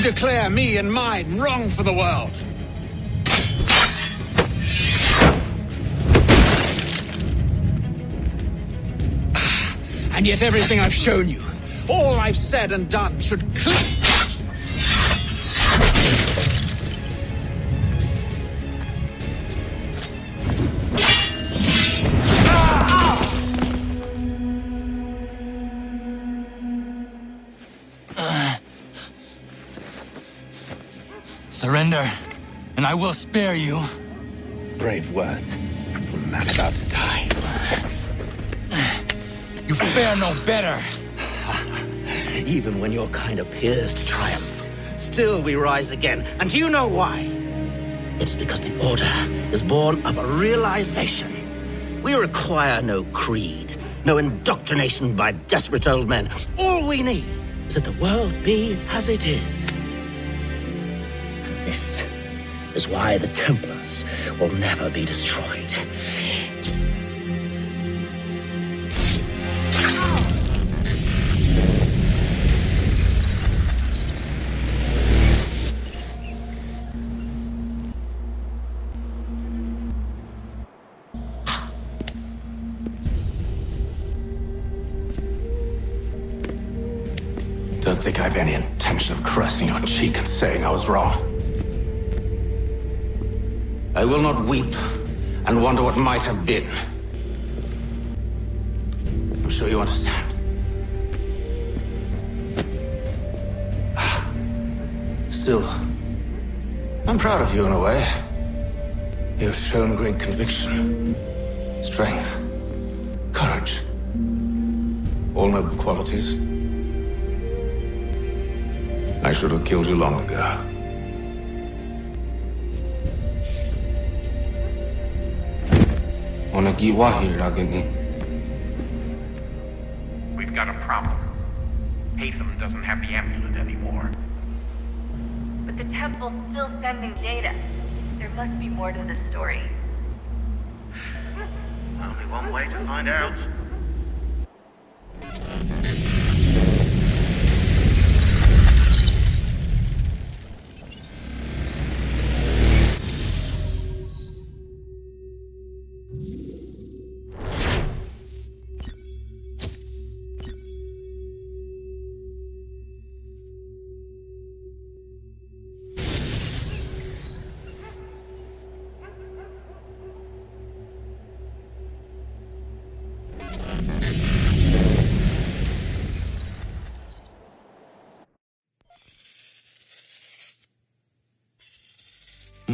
Speaker 20: declare me and mine wrong for the world. And yet everything I've shown you, all I've said and done should
Speaker 5: Surrender, and I will spare you.
Speaker 20: Brave words from a man about to die.
Speaker 5: You fare no better.
Speaker 3: Even when your kind appears to triumph, still we rise again. And do you know why? It's because the Order is born of a realization. We require no creed, no indoctrination by desperate old men. All we need is that the world be as it is. And this is why the Templars will never be destroyed.
Speaker 20: Don't think I've any intention of caressing your cheek and saying I was wrong. I will not weep and wonder what might have been. I'm sure you understand. Still, I'm proud of you in a way. You have shown great conviction, strength, courage. All noble qualities. I should have killed you long ago.
Speaker 18: We've got a problem. Hatham doesn't have the amulet anymore.
Speaker 17: But the temple's still sending data. There must be more to this story.
Speaker 18: Only one way to find out.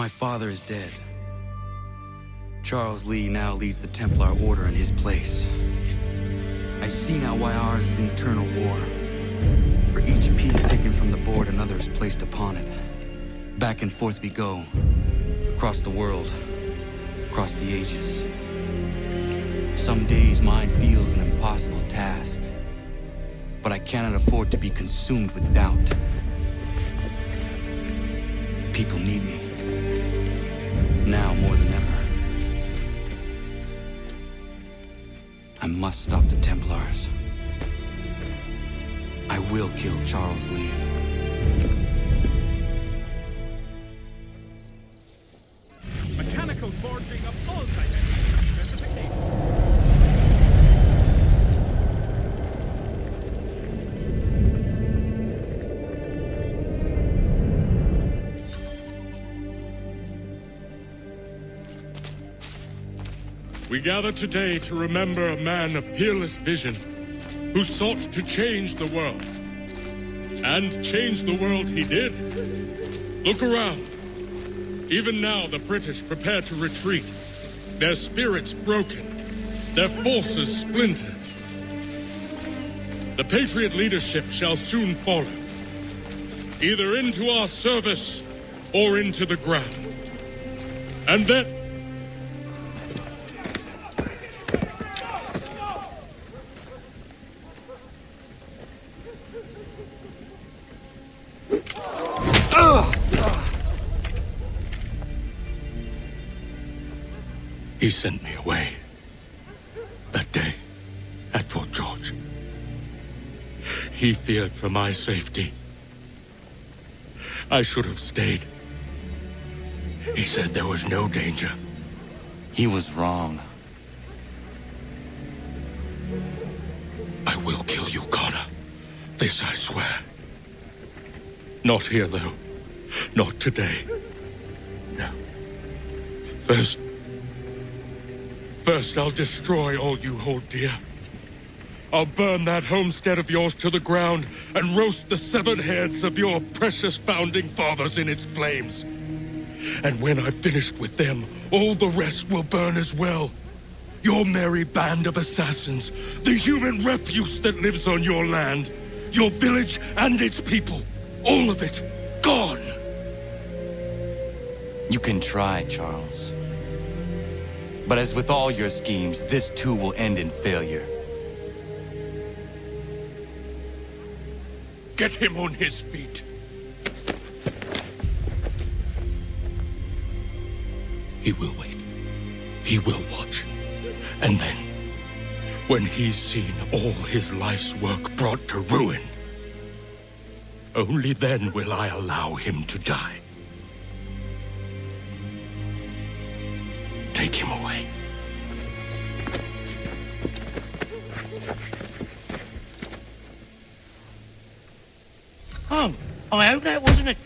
Speaker 5: My father is dead. Charles Lee now leads the Templar Order in his place. I see now why ours is an eternal war. For each piece taken from the board, another is placed upon it. Back and forth we go. Across the world. Across the ages. Some days mine feels an impossible task. But I cannot afford to be consumed with doubt. People need me. Now more than ever. I must stop the Templars. I will kill Charles Lee.
Speaker 6: Mechanical forging of all dimensions specifications.
Speaker 14: We gather today to remember a man of peerless vision who sought to change the world. And change the world he did. Look around. Even now the British prepare to retreat, their spirits broken, their forces splintered. The Patriot leadership shall soon follow, either into our service or into the ground. And then... He sent me away. That day, at Fort George. He feared for my safety. I should have stayed. He said there was no danger.
Speaker 5: He was wrong.
Speaker 14: I will kill you, Connor. This I swear. Not here, though. Not today. No. First, I'll destroy all you hold dear. I'll burn that homestead of yours to the ground and roast the severed heads of your precious founding fathers in its flames. And when I've finished with them, all the rest will burn as well. Your merry band of assassins, the human refuse that lives on your land, your village and its people, all of it, gone.
Speaker 5: You can try, Charles. But as with all your schemes, this too will end in failure.
Speaker 14: Get him on his feet. He will wait. He will watch. And then, when he's seen all his life's work brought to ruin, only then will I allow him to die. Take him away.
Speaker 3: Oh, I hope that wasn't a...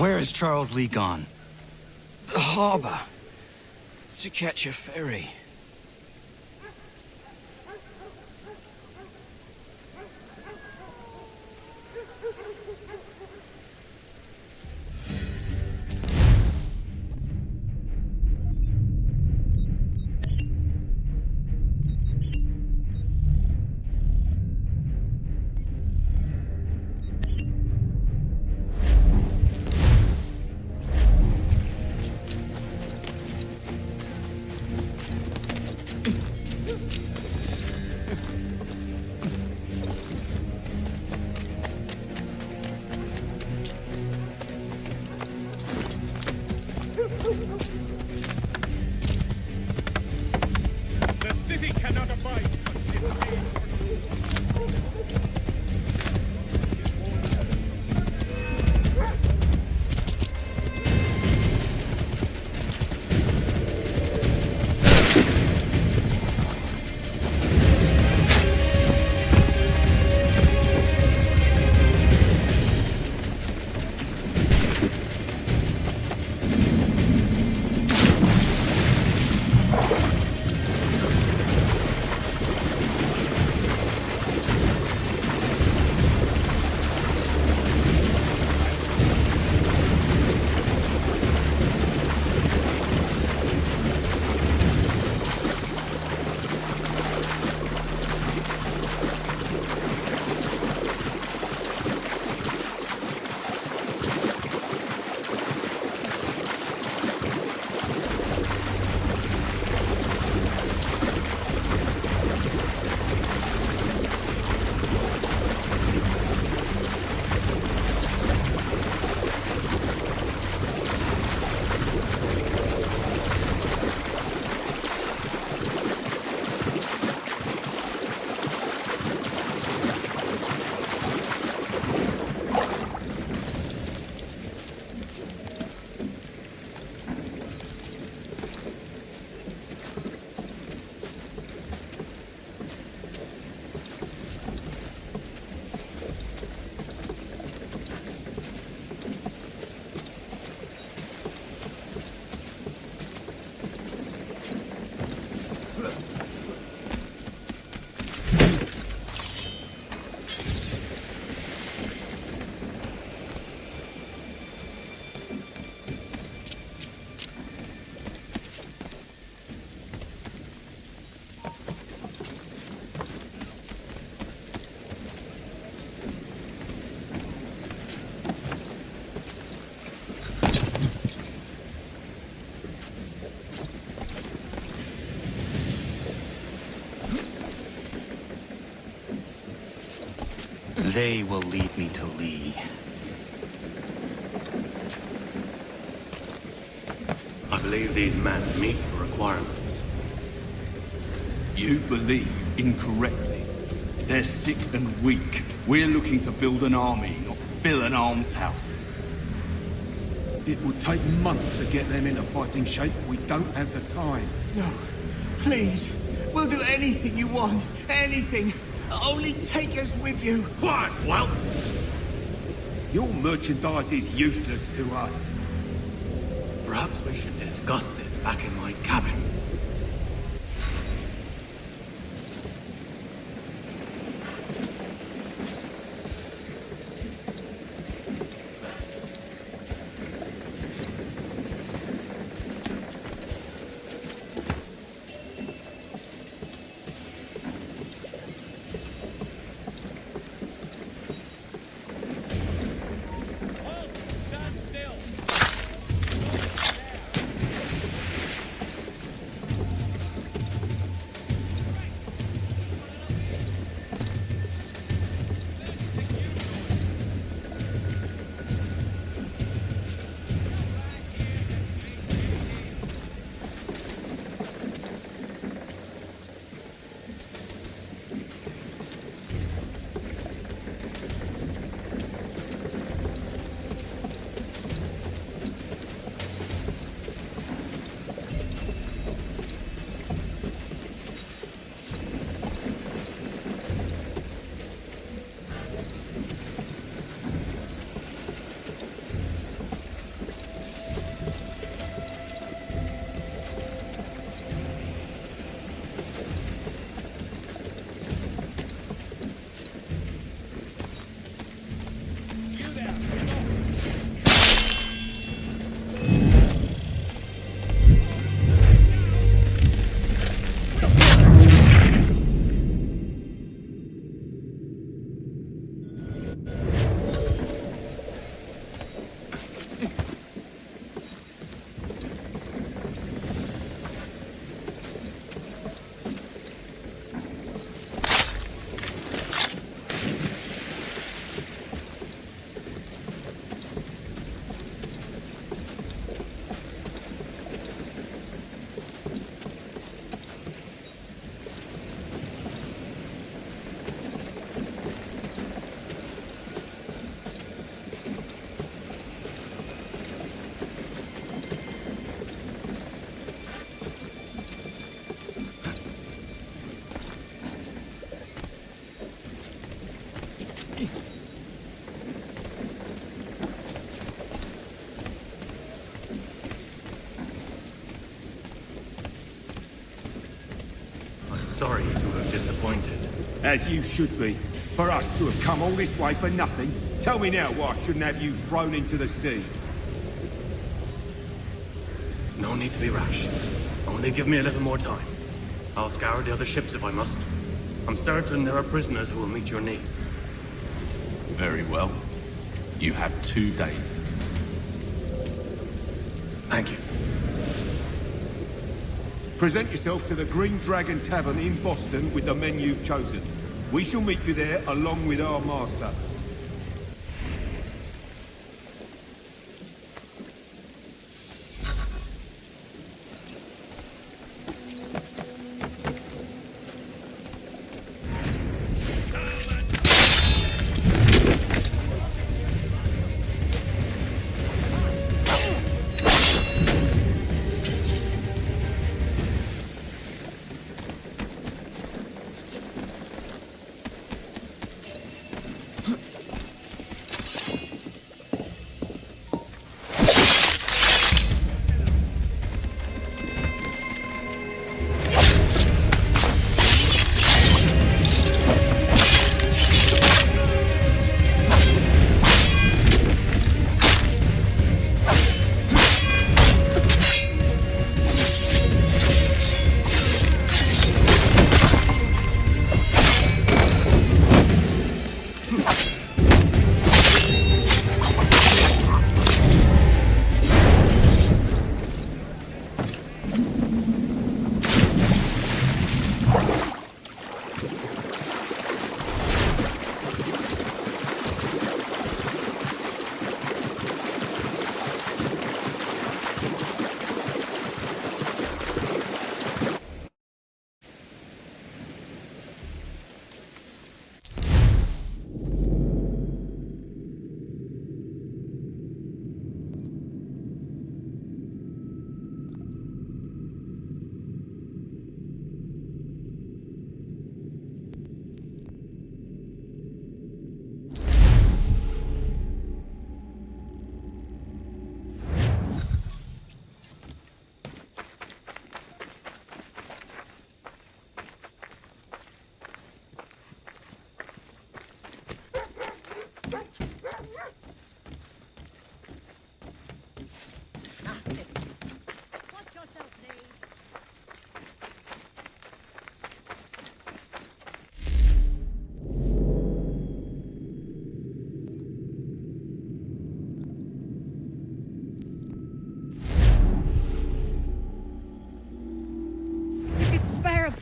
Speaker 5: Where has Charles Lee gone?
Speaker 12: The harbor. To catch a ferry.
Speaker 6: The city cannot abide.
Speaker 5: They will lead me to Lee.
Speaker 1: I believe these men meet the requirements. You believe incorrectly. They're sick and weak. We're looking to build an army, not fill an almshouse. It would take months to get them into fighting shape. We don't have the time.
Speaker 16: No, please. We'll do anything you want. Anything. Only take us with you.
Speaker 1: Quiet, whelp! Your merchandise is useless to us. Perhaps we should discuss this back in my cabin. As you should be. For us to have come all this way for nothing. Tell me now why I shouldn't have you thrown into the sea.
Speaker 13: No need to be rash. Only give me a little more time. I'll scour the other ships if I must. I'm certain there are prisoners who will meet your needs.
Speaker 1: Very well. You have 2 days.
Speaker 13: Thank you.
Speaker 1: Present yourself to the Green Dragon Tavern in Boston with the men you've chosen. We shall meet you there along with our master.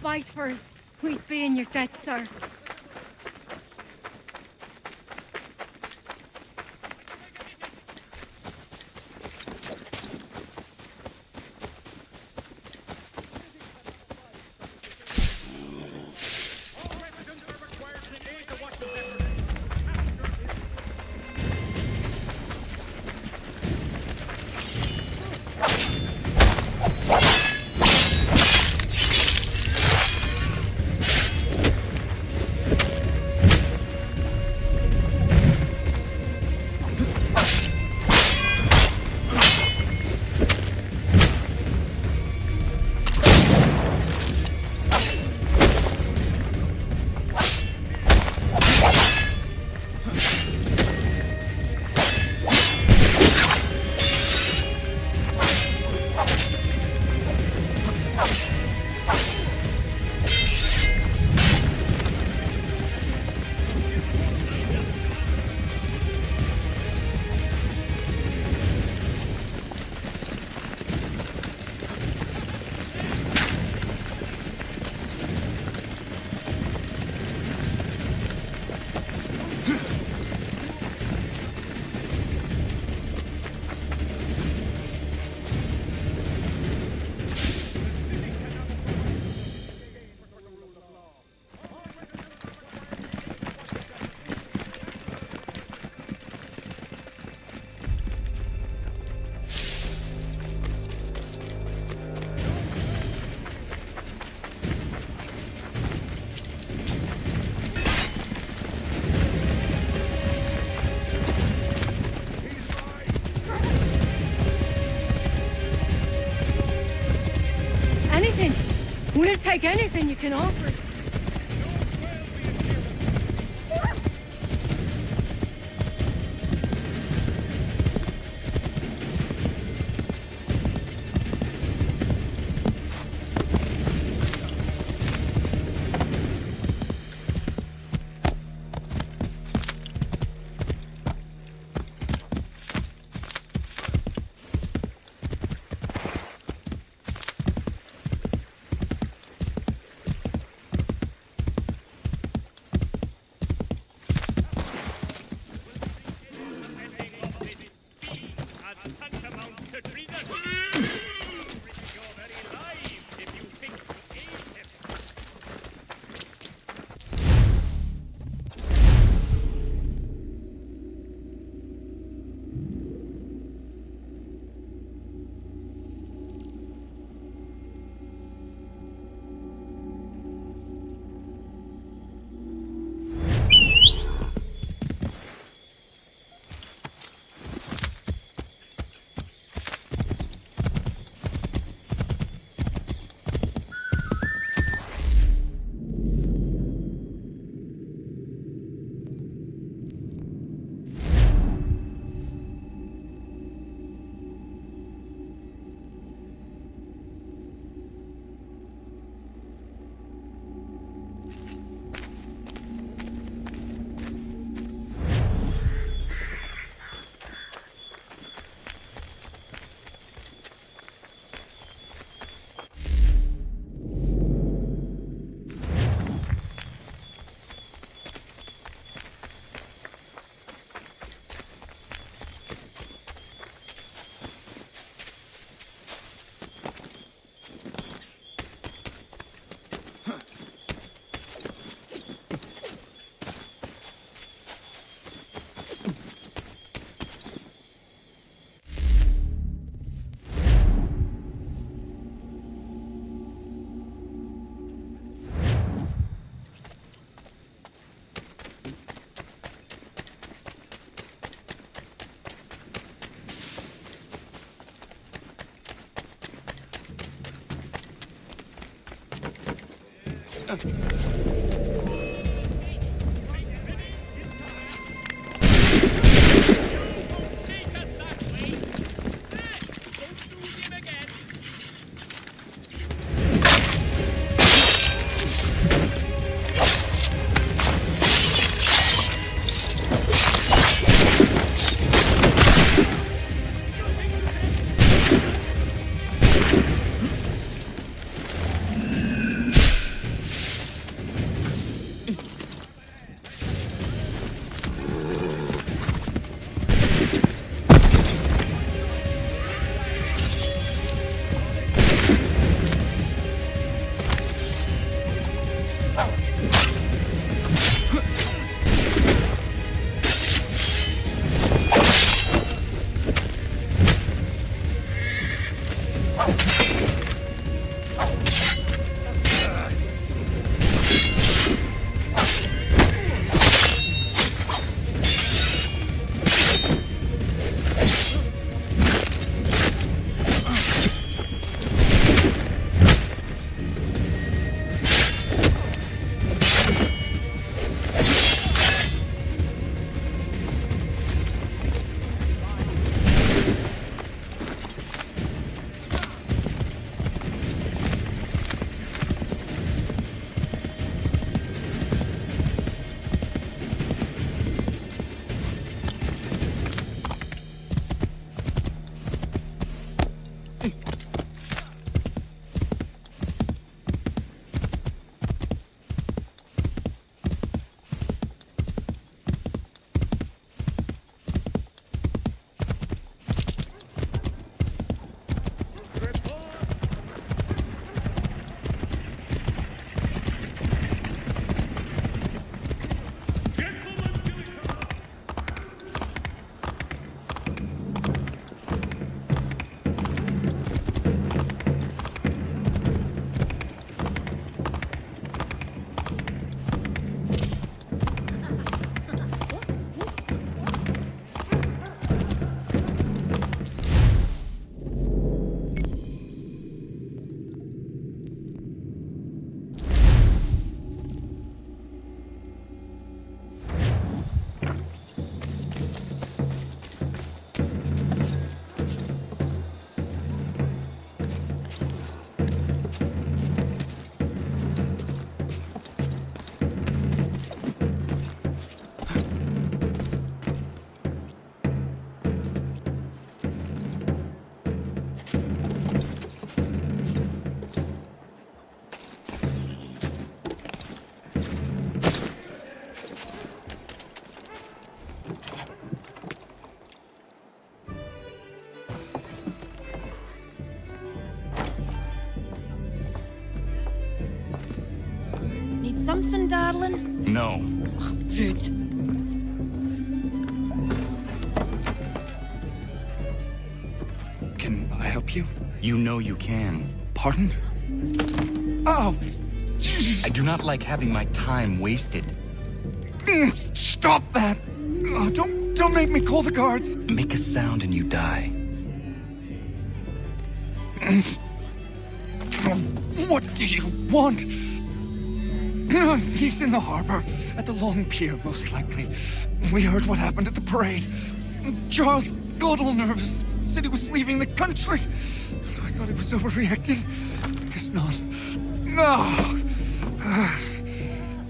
Speaker 15: Bite for us. We'd be in your debt, sir. We'll take anything you can offer. Need something, darling?
Speaker 3: No.
Speaker 15: Rude.
Speaker 1: Can I help you?
Speaker 3: You know you can.
Speaker 1: Pardon? Oh!
Speaker 3: I do not like having my time wasted.
Speaker 1: Stop that! Oh, don't make me call the guards!
Speaker 3: Make a sound and you die.
Speaker 1: What do you want? He's in the harbor, at the Long Pier, most likely. We heard what happened at the parade. Charles got all nervous, said he was leaving the country. I thought he was overreacting. Guess not. No!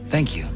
Speaker 3: Thank you.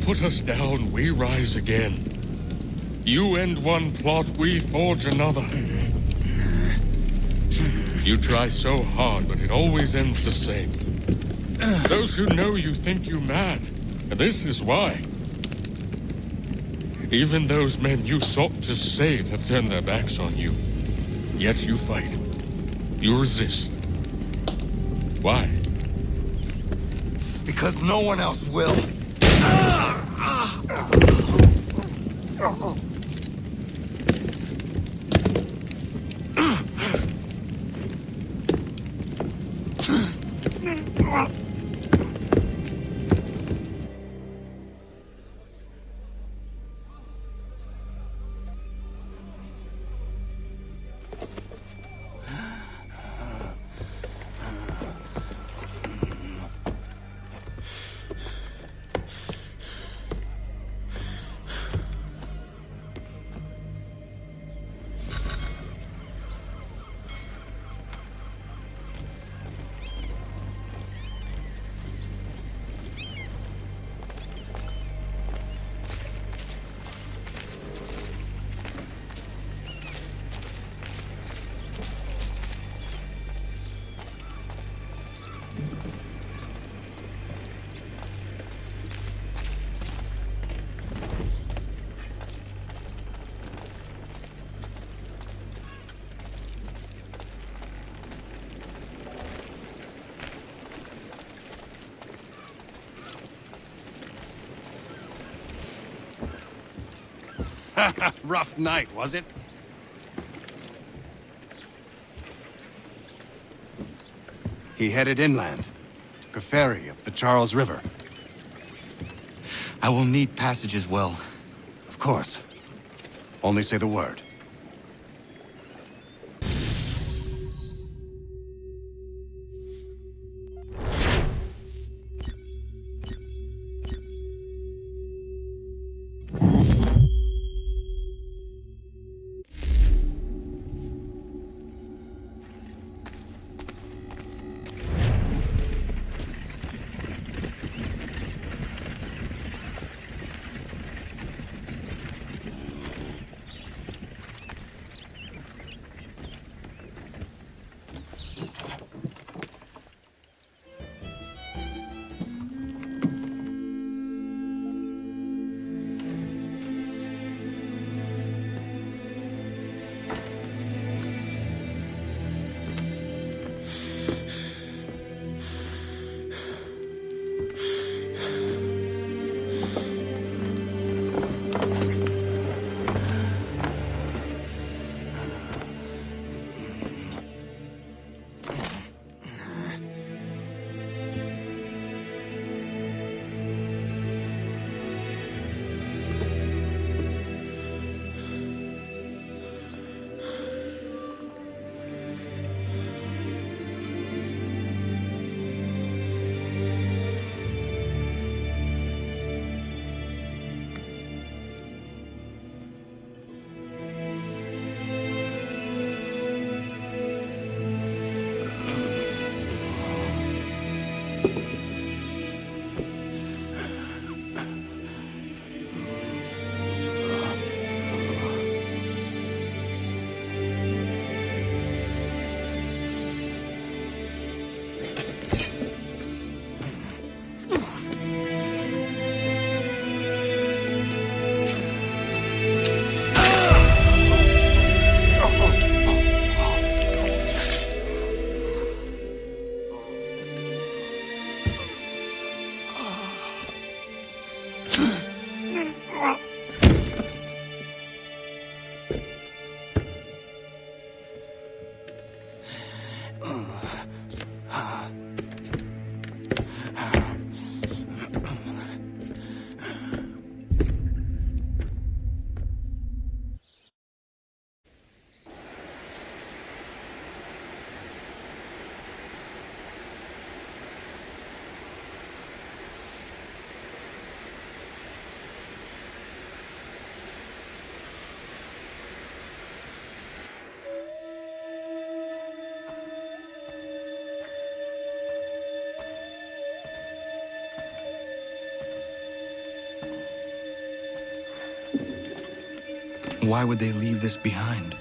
Speaker 14: put us down, we rise again. You end one plot, we forge another. You try so hard, but it always ends the same. Those who know you think you mad, and this is why. Even those men you sought to save have turned their backs on you. Yet you fight. You resist. Why?
Speaker 12: Because no one else will.
Speaker 2: Rough night, was it? He headed inland, took a ferry up the Charles River.
Speaker 5: I will need passage as well.
Speaker 2: Of course. Only say the word.
Speaker 5: Why would they leave this behind?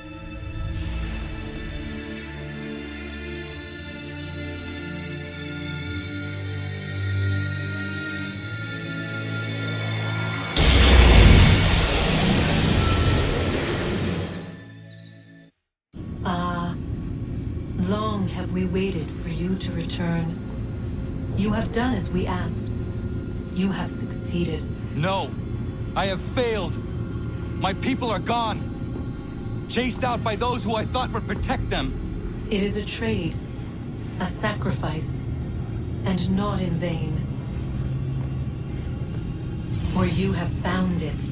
Speaker 4: Long have we waited for you to return. You have done as we asked. You have succeeded.
Speaker 5: No! I have failed! My people are gone! Chased out by those who I thought would protect them!
Speaker 4: It is a trade, a sacrifice, and not in vain. For you have found it.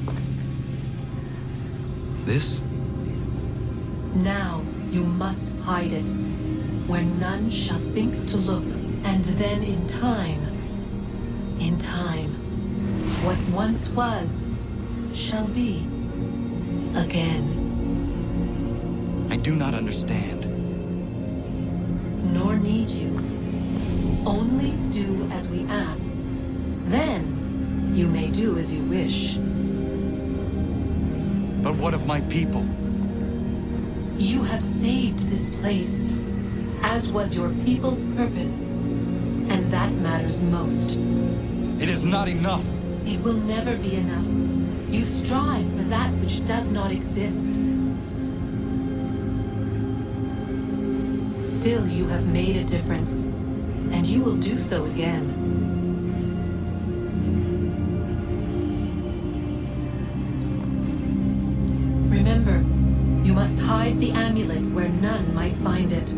Speaker 5: This?
Speaker 4: Now you must hide it, where none shall think to look, and then in time, what once was, shall be, again.
Speaker 5: I do not understand.
Speaker 4: Nor need you. Only do as we ask. Then, you may do as you wish.
Speaker 5: But what of my people?
Speaker 4: You have saved this place, as was your people's purpose, and that matters most.
Speaker 5: It is not enough.
Speaker 4: It will never be enough. You strive for that which does not exist. Still, you have made a difference, and you will do so again. Remember, you must hide the amulet where none might find it.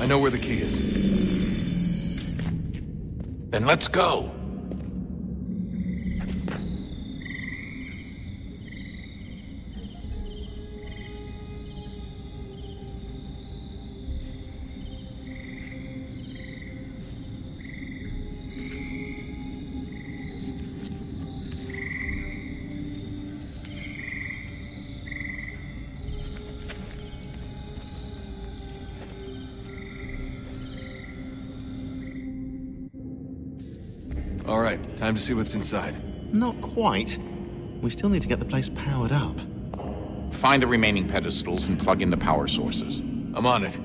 Speaker 7: I know where the key is. Then let's go. All right, time to see what's inside.
Speaker 21: Not quite. We still need to get the place powered up.
Speaker 23: Find the remaining pedestals and plug in the power sources.
Speaker 7: I'm on it.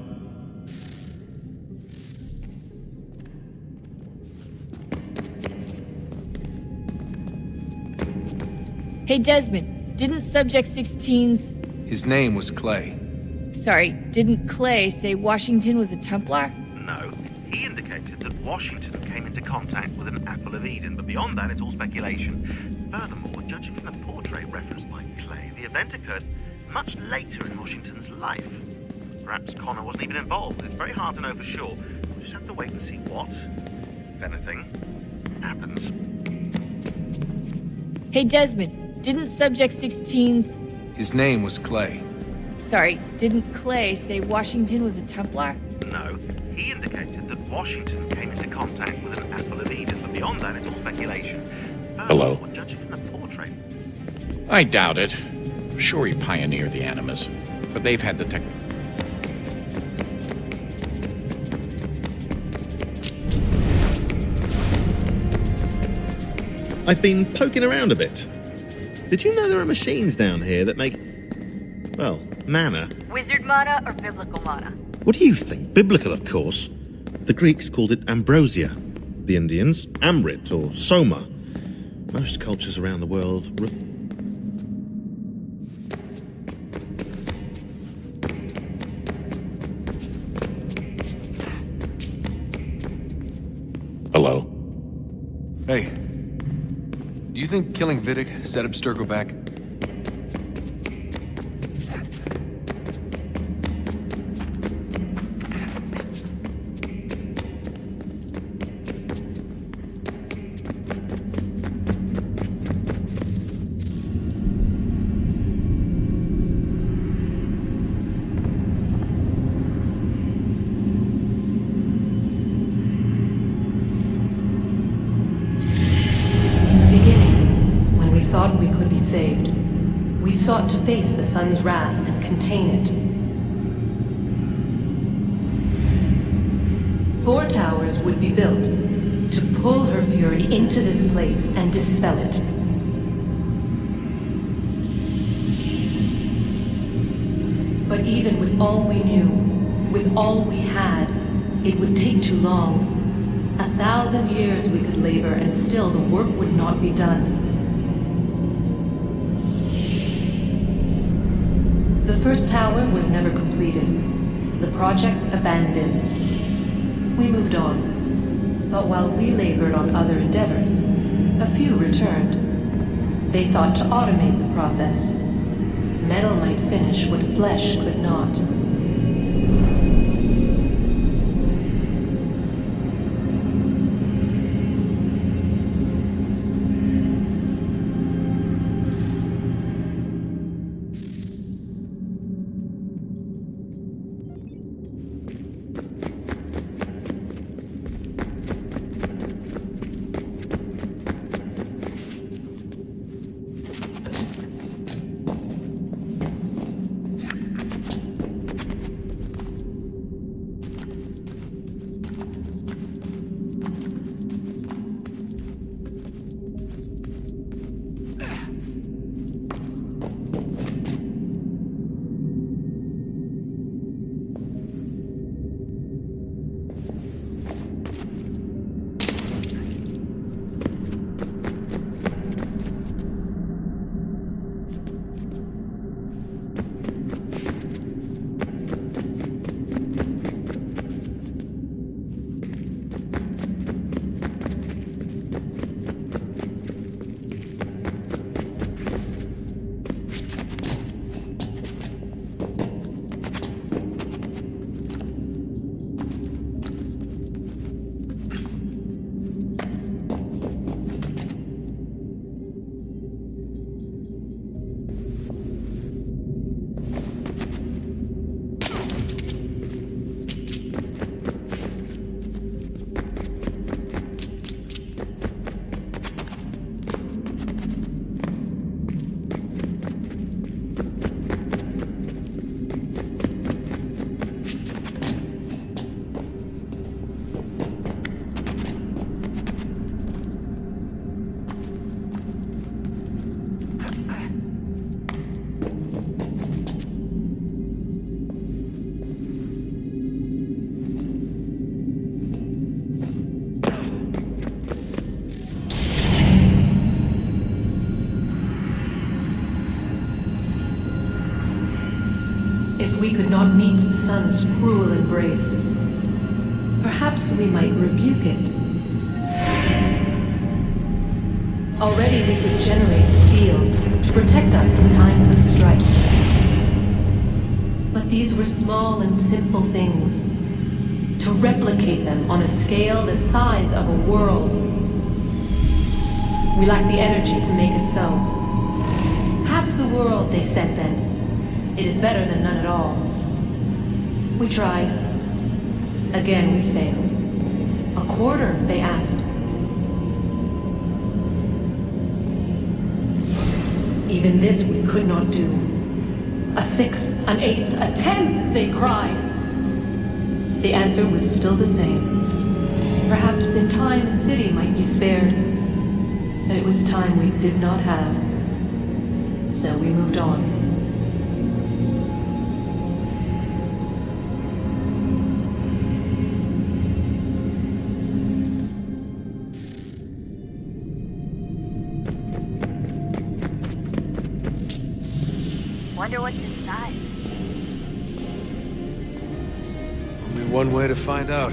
Speaker 9: Hey, Desmond, didn't Subject 16's...
Speaker 2: His name was Clay.
Speaker 9: Sorry, didn't Clay say Washington was a Templar?
Speaker 18: No. He indicated that Washington came into contact with an Apple of Eden, but beyond that, it's all speculation. Furthermore, judging from the portrait referenced by Clay, the event occurred much later in Washington's life. Perhaps Connor wasn't even involved. It's very hard to know for sure. We'll just have to wait and see what, if anything, happens.
Speaker 9: Hey, Desmond, didn't Subject 16's...
Speaker 2: His name was Clay.
Speaker 9: Sorry, didn't Clay say Washington was a Templar?
Speaker 18: No. He indicated that Washington came into contact with an Apple of Eden, but beyond that, it's all speculation.
Speaker 19: Hello?
Speaker 18: Judging from the portrait.
Speaker 19: I doubt it. I'm sure he pioneered the Animus, but they've had the tech...
Speaker 21: I've been poking around a bit. Did you know there are machines down here that make, well, mana?
Speaker 17: Wizard mana or biblical mana?
Speaker 21: What do you think? Biblical, of course. The Greeks called it ambrosia. The Indians, amrit or soma. Most cultures around the world
Speaker 19: Hello?
Speaker 2: Hey. Do you think killing Vidic set Abstergo back?
Speaker 4: We could be saved. We sought to face the sun's wrath and contain it. 4 towers would be built to pull her fury into this place and dispel it. But even with all we knew, with all we had, it would take too long. 1,000 years we could labor and still the work would not be done. The first tower was never completed. The project abandoned. We moved on. But while we labored on other endeavors, a few returned. They thought to automate the process. Metal might finish what flesh could not. mother's cruel embrace. Perhaps we might rebuke it. Already we could generate the fields to protect us in times of strife. But these were small and simple things. To replicate them on a scale the size of a world. We lack the energy to make it so. Half the world, they said then. It is better than none at all. We tried. Again we failed. A quarter, they asked. Even this we could not do. A sixth, an eighth, a tenth, they cried. The answer was still the same. Perhaps in time a city might be spared. But it was time we did not have. So we moved on.
Speaker 17: Wonder what's inside.
Speaker 12: Only one way to find out.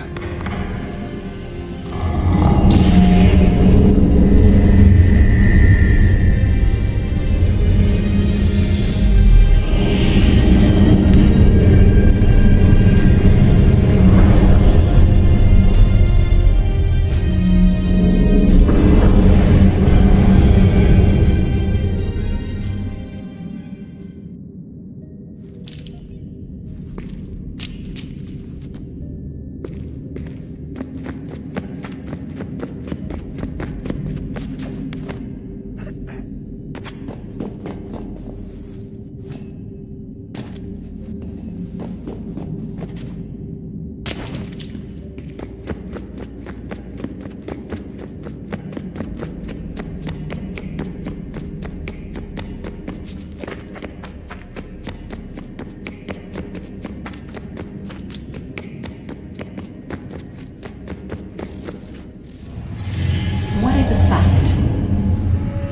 Speaker 4: What is a fact?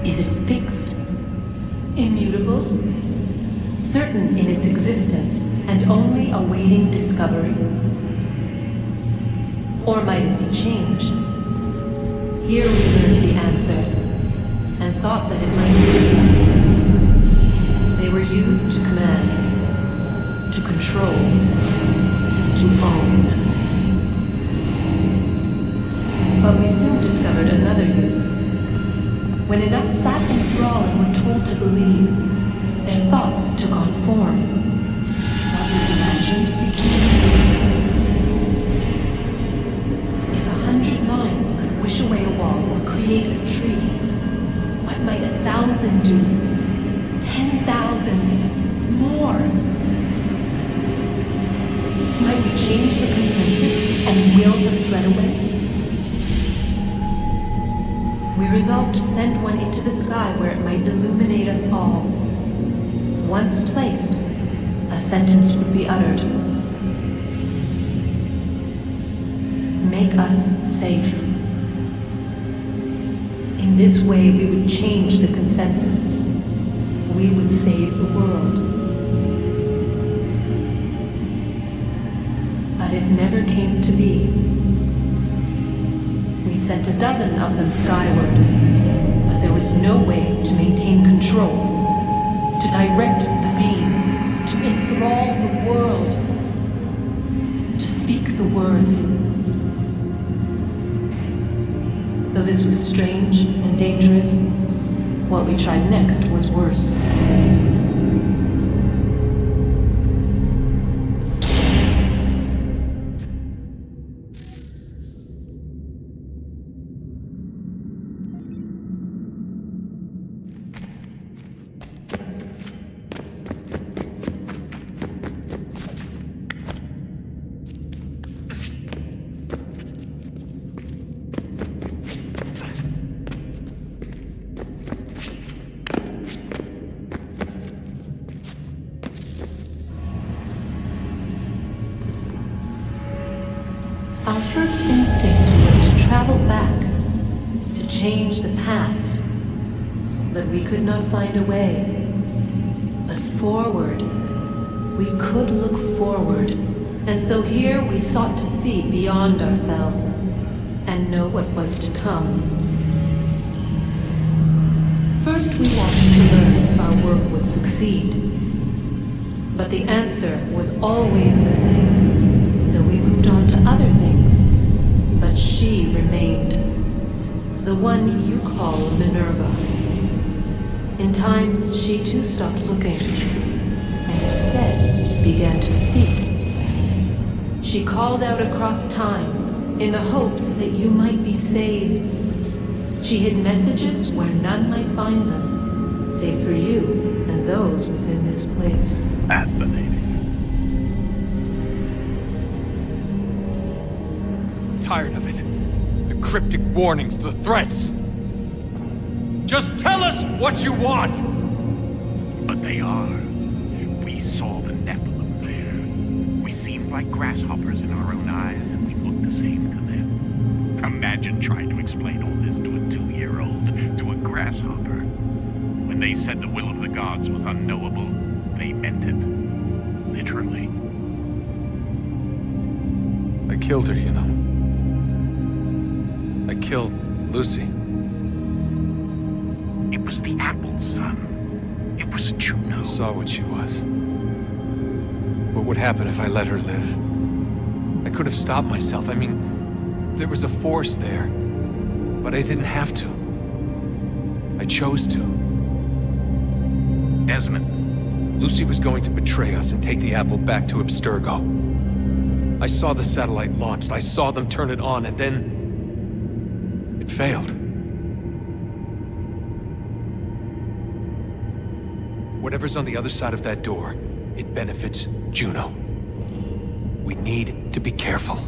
Speaker 4: Is it fixed? Immutable? Certain in its existence and only awaiting discovery? Or might it be changed? Here we learned the answer, and thought that it might be. They were used to command, to control, to own. But we soon discovered another use. When enough sat enthralled and were told to believe, their thoughts took on form. What was imagined became real. If 100 minds could wish away a wall or create a tree, what might 1,000 do? 10,000 more? Might we change the consensus and will the thread away? We resolved to send one into the sky where it might illuminate us all. Once placed, a sentence would be uttered. Make us safe. In this way, we would change the consensus. We would save the world. But it never came to be. We sent a dozen of them skyward, but there was no way to maintain control, to direct the beam, to enthrall the world, to speak the words. Though this was strange and dangerous, what we tried next was worse. Our first instinct was to travel back, to change the past. But we could not find a way. But forward, we could look forward, And so here we sought to see beyond ourselves and know what was to come. First we wanted to learn if our work would succeed. But the answer was always the same, so we moved on to other things. But she remained. The one you call Minerva. In time, she too stopped looking, and instead began to speak. She called out across time, in the hopes that you might be saved. She hid messages where none might find them, save for you and those within this place.
Speaker 7: Fascinating.
Speaker 12: Tired of it. The cryptic warnings, the threats. Just tell us what you want!
Speaker 18: But they are. We saw the Nephilim there. We seemed like grasshoppers in our own eyes, and we looked the same to them. Imagine trying to explain all this to a 2-year-old, to a grasshopper. When they said the will of the gods was unknowable, they meant it. Literally.
Speaker 12: I killed her, you know. I killed Lucy.
Speaker 18: It was the apple, son. It was Juno.
Speaker 12: I saw what she was. What would happen if I let her live? I could have stopped myself. I mean, there was a force there. But I didn't have to. I chose to.
Speaker 18: Desmond.
Speaker 12: Lucy was going to betray us and take the apple back to Abstergo. I saw the satellite launched. I saw them turn it on, and then... it failed. Whatever's on the other side of that door, it benefits Juno. We need to be careful.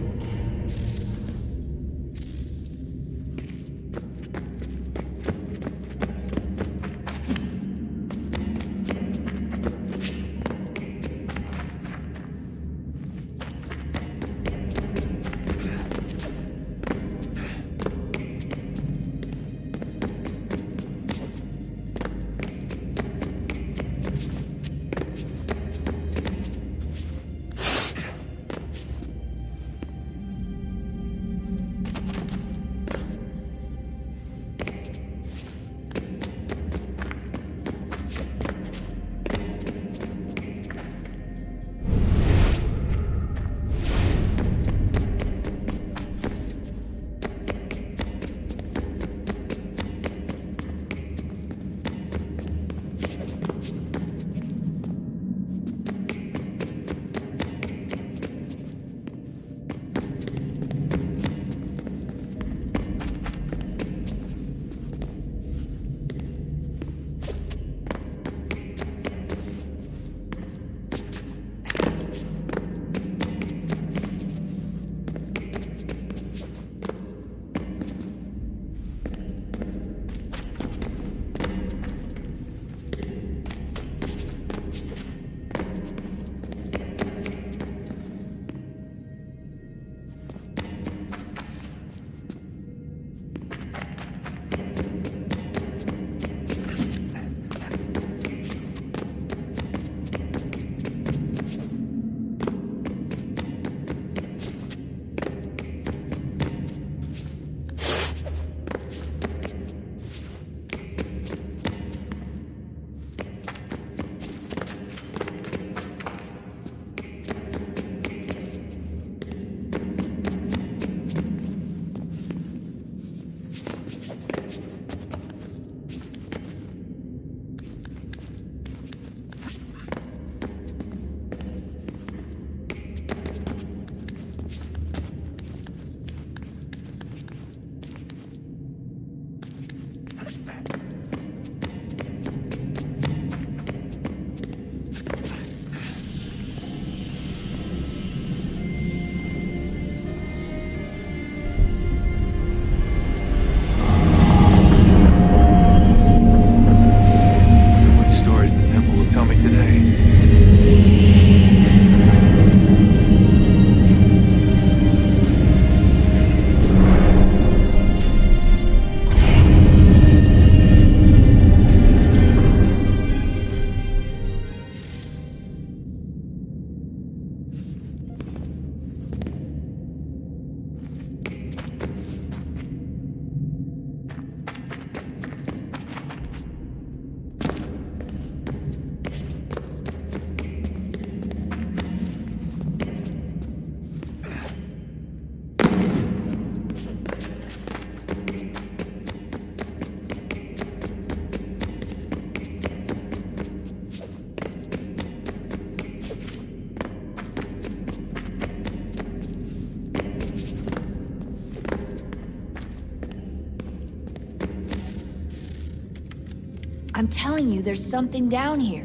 Speaker 9: I'm telling you, there's something down here.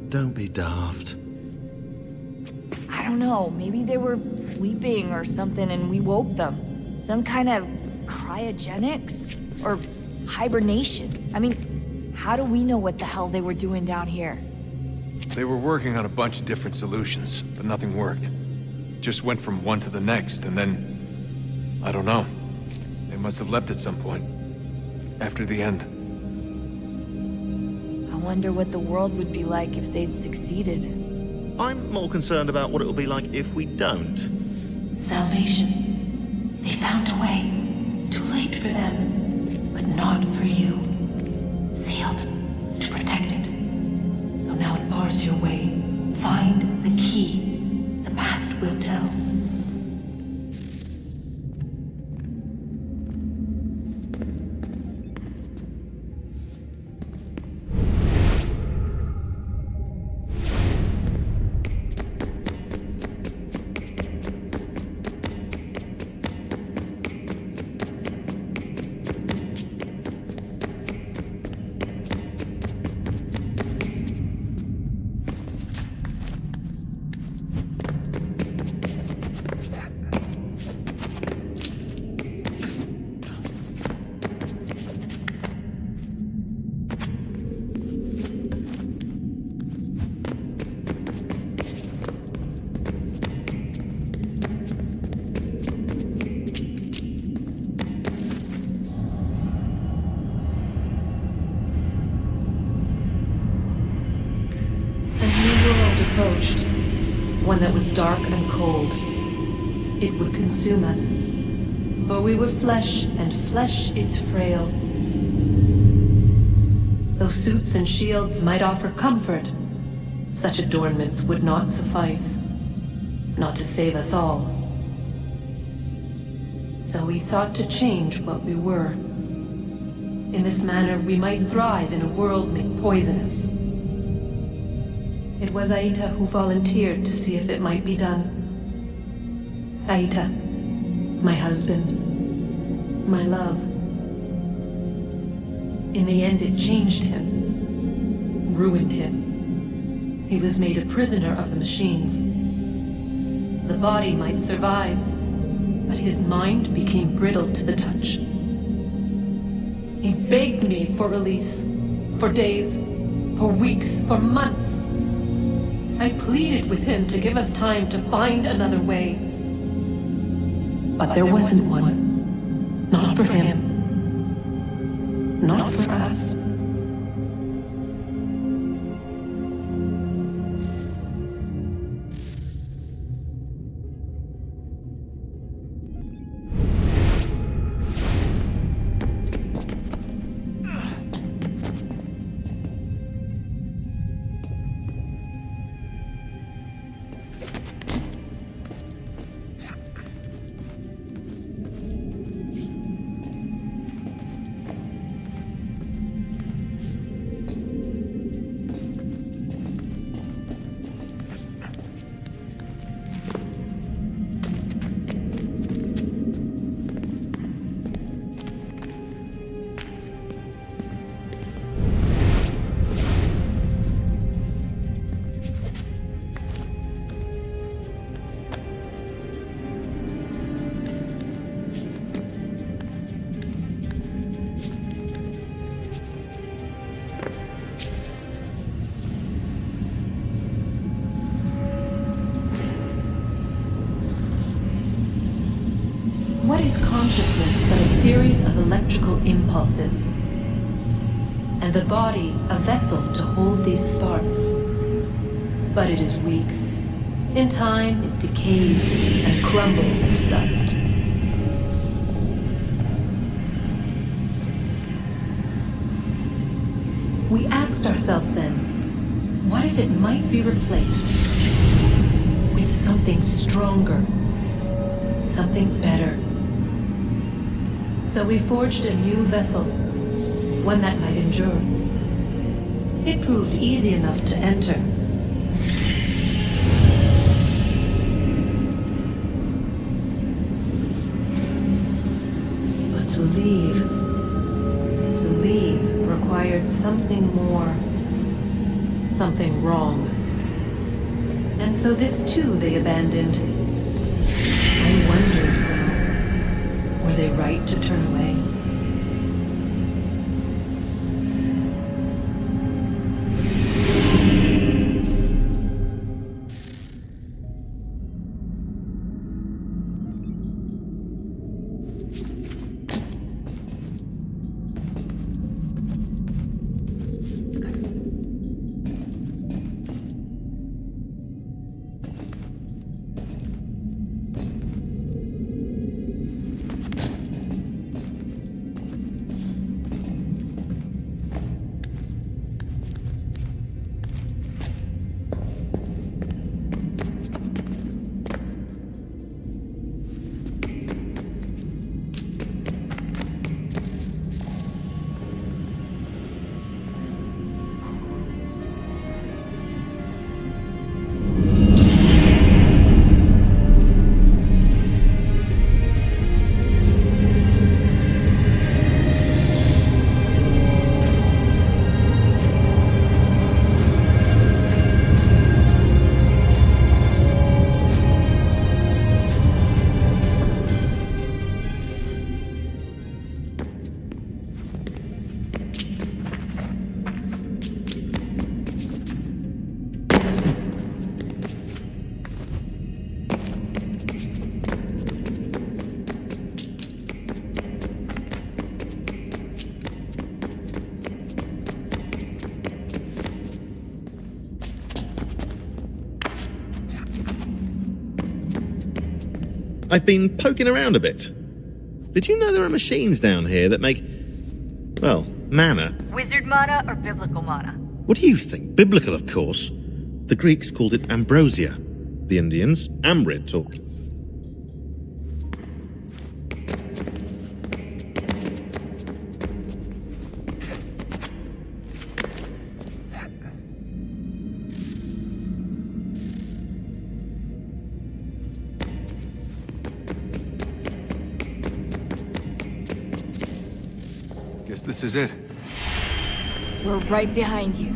Speaker 21: Don't be daft.
Speaker 9: I don't know, maybe they were sleeping or something and we woke them. Some kind of cryogenics? Or hibernation? I mean, how do we know what the hell they were doing down here?
Speaker 12: They were working on a bunch of different solutions, but nothing worked. Just went from one to the next, and then... I don't know. They must have left at some point. After the end.
Speaker 9: I wonder what the world would be like if they'd succeeded.
Speaker 21: I'm more concerned about what it'll be like if we don't.
Speaker 4: Salvation. They found a way. Too late for them, but not for you. Sealed to protect it. Though now it bars your way. Find the key. The past will tell. Approached, one that was dark and cold. It would consume us, for we were flesh, and flesh is frail. Though suits and shields might offer comfort, such adornments would not suffice, not to save us all. So we sought to change what we were. In this manner, we might thrive in a world made poisonous. It was Aita who volunteered to see if it might be done. Aita, my husband, my love. In the end, it changed him, ruined him. He was made a prisoner of the machines. The body might survive, but his mind became brittle to the touch. He begged me for release, for days, for weeks, for months. I pleaded with him to give us time to find another way. But there wasn't one. Not for him. Not for us. What is consciousness but a series of electrical impulses? And the body a vessel to hold these sparks. But it is weak. In time, it decays and crumbles into dust. We asked ourselves then, what if it might be replaced with something stronger, something better? So we forged a new vessel, one that might endure. It proved easy enough to enter. But to leave required some something more. Something wrong. And so this too they abandoned. I wondered, though, were they right to turn away?
Speaker 21: I've been poking around a bit. Did you know there are machines down here that make, well, mana?
Speaker 17: Wizard mana or biblical mana?
Speaker 21: What do you think? Biblical, of course. The Greeks called it ambrosia. The Indians, amrit, or...
Speaker 12: Guess this is it.
Speaker 9: We're right behind you.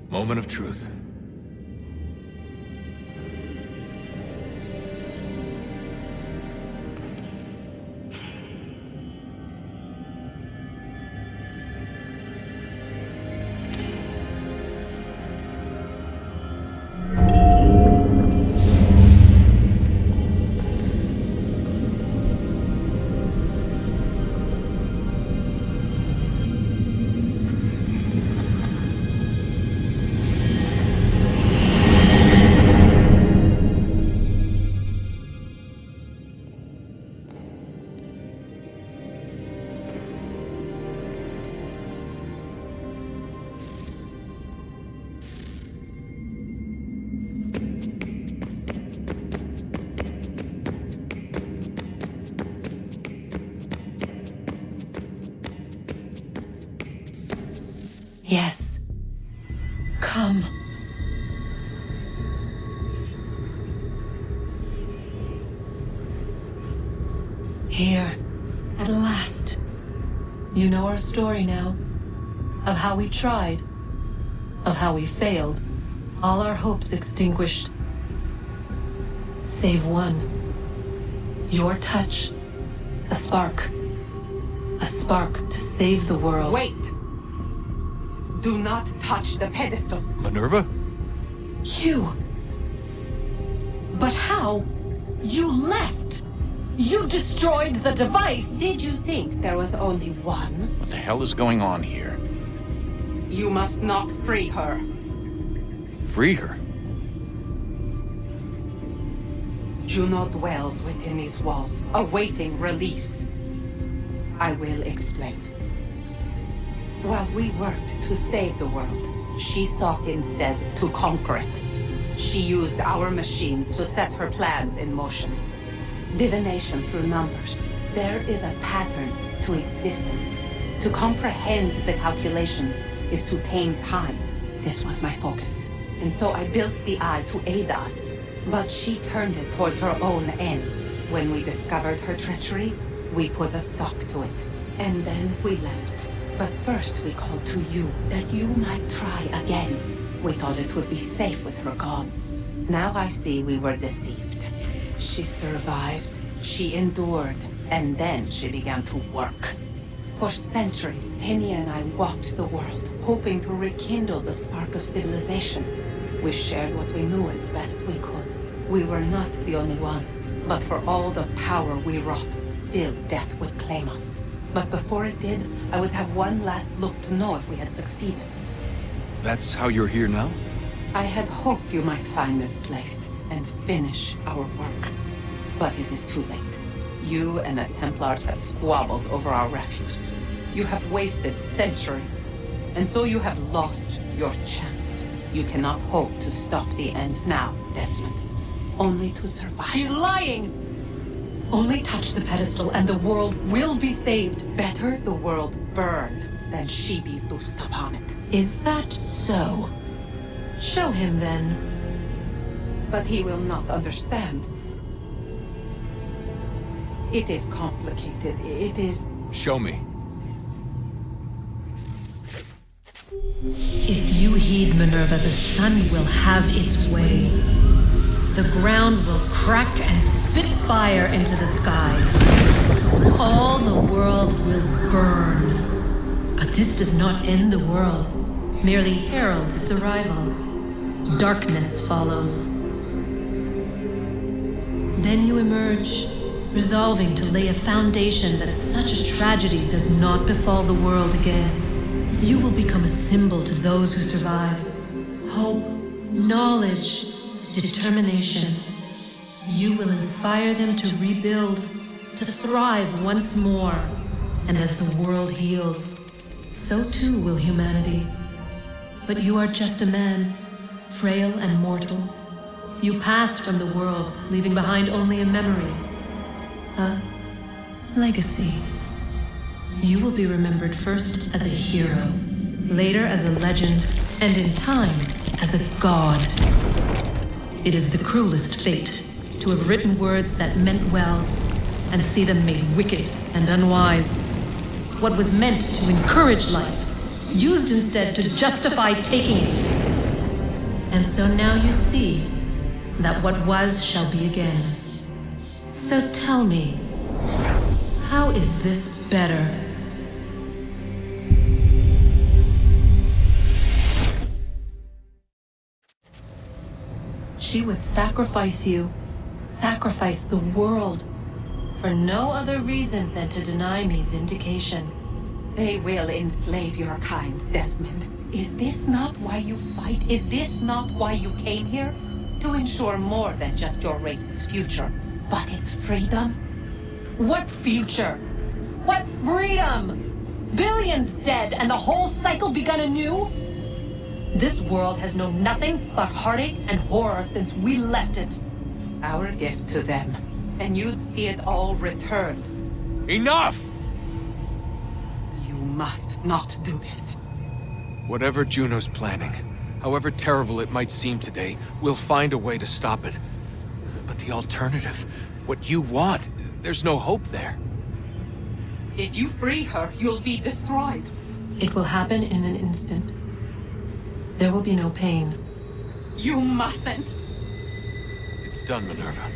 Speaker 12: Moment of truth.
Speaker 4: Yes. Come. Here, at last. You know our story now. Of how we tried. Of how we failed. All our hopes extinguished. Save one. Your touch. A spark. A spark to save the world.
Speaker 8: Wait! Do not touch the pedestal.
Speaker 12: Minerva?
Speaker 4: You. But how? You left. You destroyed the device.
Speaker 8: Did you think there was only one?
Speaker 19: What the hell is going on here?
Speaker 8: You must not free her.
Speaker 12: Free her?
Speaker 8: Juno dwells within these walls, awaiting release. I will explain. While we worked to save the world, she sought instead to conquer it. She used our machines to set her plans in motion. Divination through numbers. There is a pattern to existence. To comprehend the calculations is to tame time. This was my focus. And so I built the eye to aid us. But she turned it towards her own ends. When we discovered her treachery, we put a stop to it. And then we left. But first we called to you, that you might try again. We thought it would be safe with her gone. Now I see we were deceived. She survived, she endured, and then she began to work. For centuries, Tinia and I walked the world, hoping to rekindle the spark of civilization. We shared what we knew as best we could. We were not the only ones, but for all the power we wrought, still death would claim us. But before it did, I would have one last look to know if we had succeeded.
Speaker 12: That's how you're here now?
Speaker 8: I had hoped you might find this place and finish our work. But it is too late. You and the Templars have squabbled over our refuse. You have wasted centuries, and so you have lost your chance. You cannot hope to stop the end now, Desmond. Only to survive.
Speaker 4: She's lying! Only touch the pedestal and the world will be saved.
Speaker 8: Better the world burn than she be loosed upon it.
Speaker 4: Is that so? Show him then.
Speaker 8: But he will not understand. It is complicated. It is...
Speaker 12: Show me.
Speaker 4: If you heed Minerva, the sun will have its way. The ground will crack and spit fire into the skies. All the world will burn. But this does not end the world, merely heralds its arrival. Darkness follows. Then you emerge, resolving to lay a foundation that such a tragedy does not befall the world again. You will become a symbol to those who survive. Hope, knowledge, determination. You will inspire them to rebuild, to thrive once more. And as the world heals, so too will humanity. But you are just a man, frail and mortal. You pass from the world, leaving behind only a memory. A legacy. You will be remembered first as a hero, later as a legend, and in time, as a god. It is the cruelest fate to have written words that meant well, and see them made wicked and unwise. What was meant to encourage life, used instead to justify taking it. And so now you see that what was shall be again. So tell me, how is this better? She would sacrifice you, sacrifice the world, for no other reason than to deny me vindication.
Speaker 8: They will enslave your kind, Desmond. Is this not why you fight? Is this not why you came here? To ensure more than just your race's future, but its freedom?
Speaker 4: What future? What freedom? Billions dead and the whole cycle begun anew? This world has known nothing but heartache and horror since we left it.
Speaker 8: Our gift to them, and you'd see it all returned.
Speaker 12: Enough!
Speaker 8: You must not do this.
Speaker 12: Whatever Juno's planning, however terrible it might seem today, we'll find a way to stop it. But the alternative, what you want, there's no hope there.
Speaker 8: If you free her, you'll be destroyed.
Speaker 4: It will happen in an instant. There will be no pain.
Speaker 8: You mustn't.
Speaker 12: It's done, Minerva.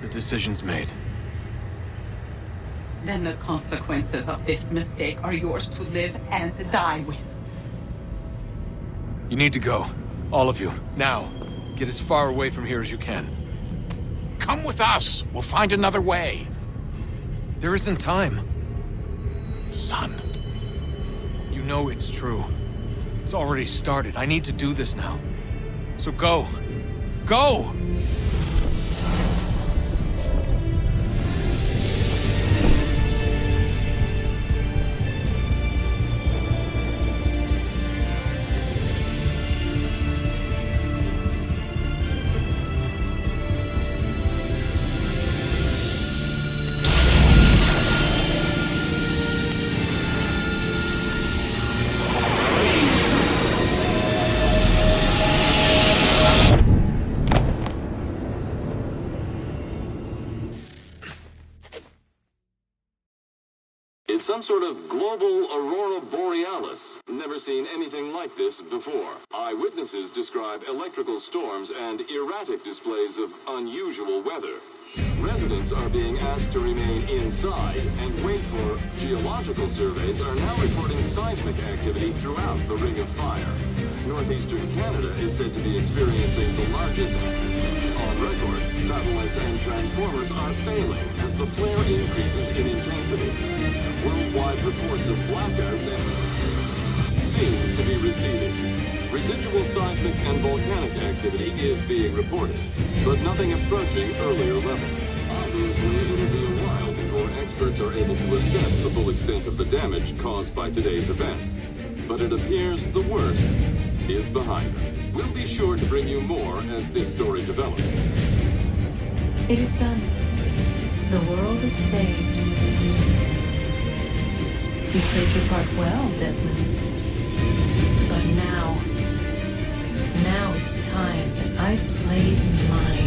Speaker 12: The decision's made.
Speaker 8: Then the consequences of this mistake are yours to live and die with.
Speaker 12: You need to go. All of you. Now. Get as far away from here as you can.
Speaker 19: Come with us. We'll find another way.
Speaker 12: There isn't time.
Speaker 19: Son.
Speaker 12: You know it's true. It's already started. I need to do this now. So go. Go!
Speaker 11: some sort of global aurora borealis. Never seen anything like this before. Eyewitnesses describe electrical storms and erratic displays of unusual weather. Residents are being asked to remain inside and wait for geological surveys are now reporting seismic activity throughout the Ring of Fire. Northeastern Canada is said to be experiencing the largest on record. Satellites and transformers are failing as the flare increases in intensity. Worldwide reports of blackouts seems to be receding. Residual seismic and volcanic activity is being reported, but nothing approaching earlier levels. Obviously, it'll be a while before experts are able to assess the full extent of the damage caused by today's event. But it appears the worst is behind us. We'll be sure to bring you more as this story develops.
Speaker 4: It is done. The world is saved. You played your part well, Desmond. But now it's time that I played mine.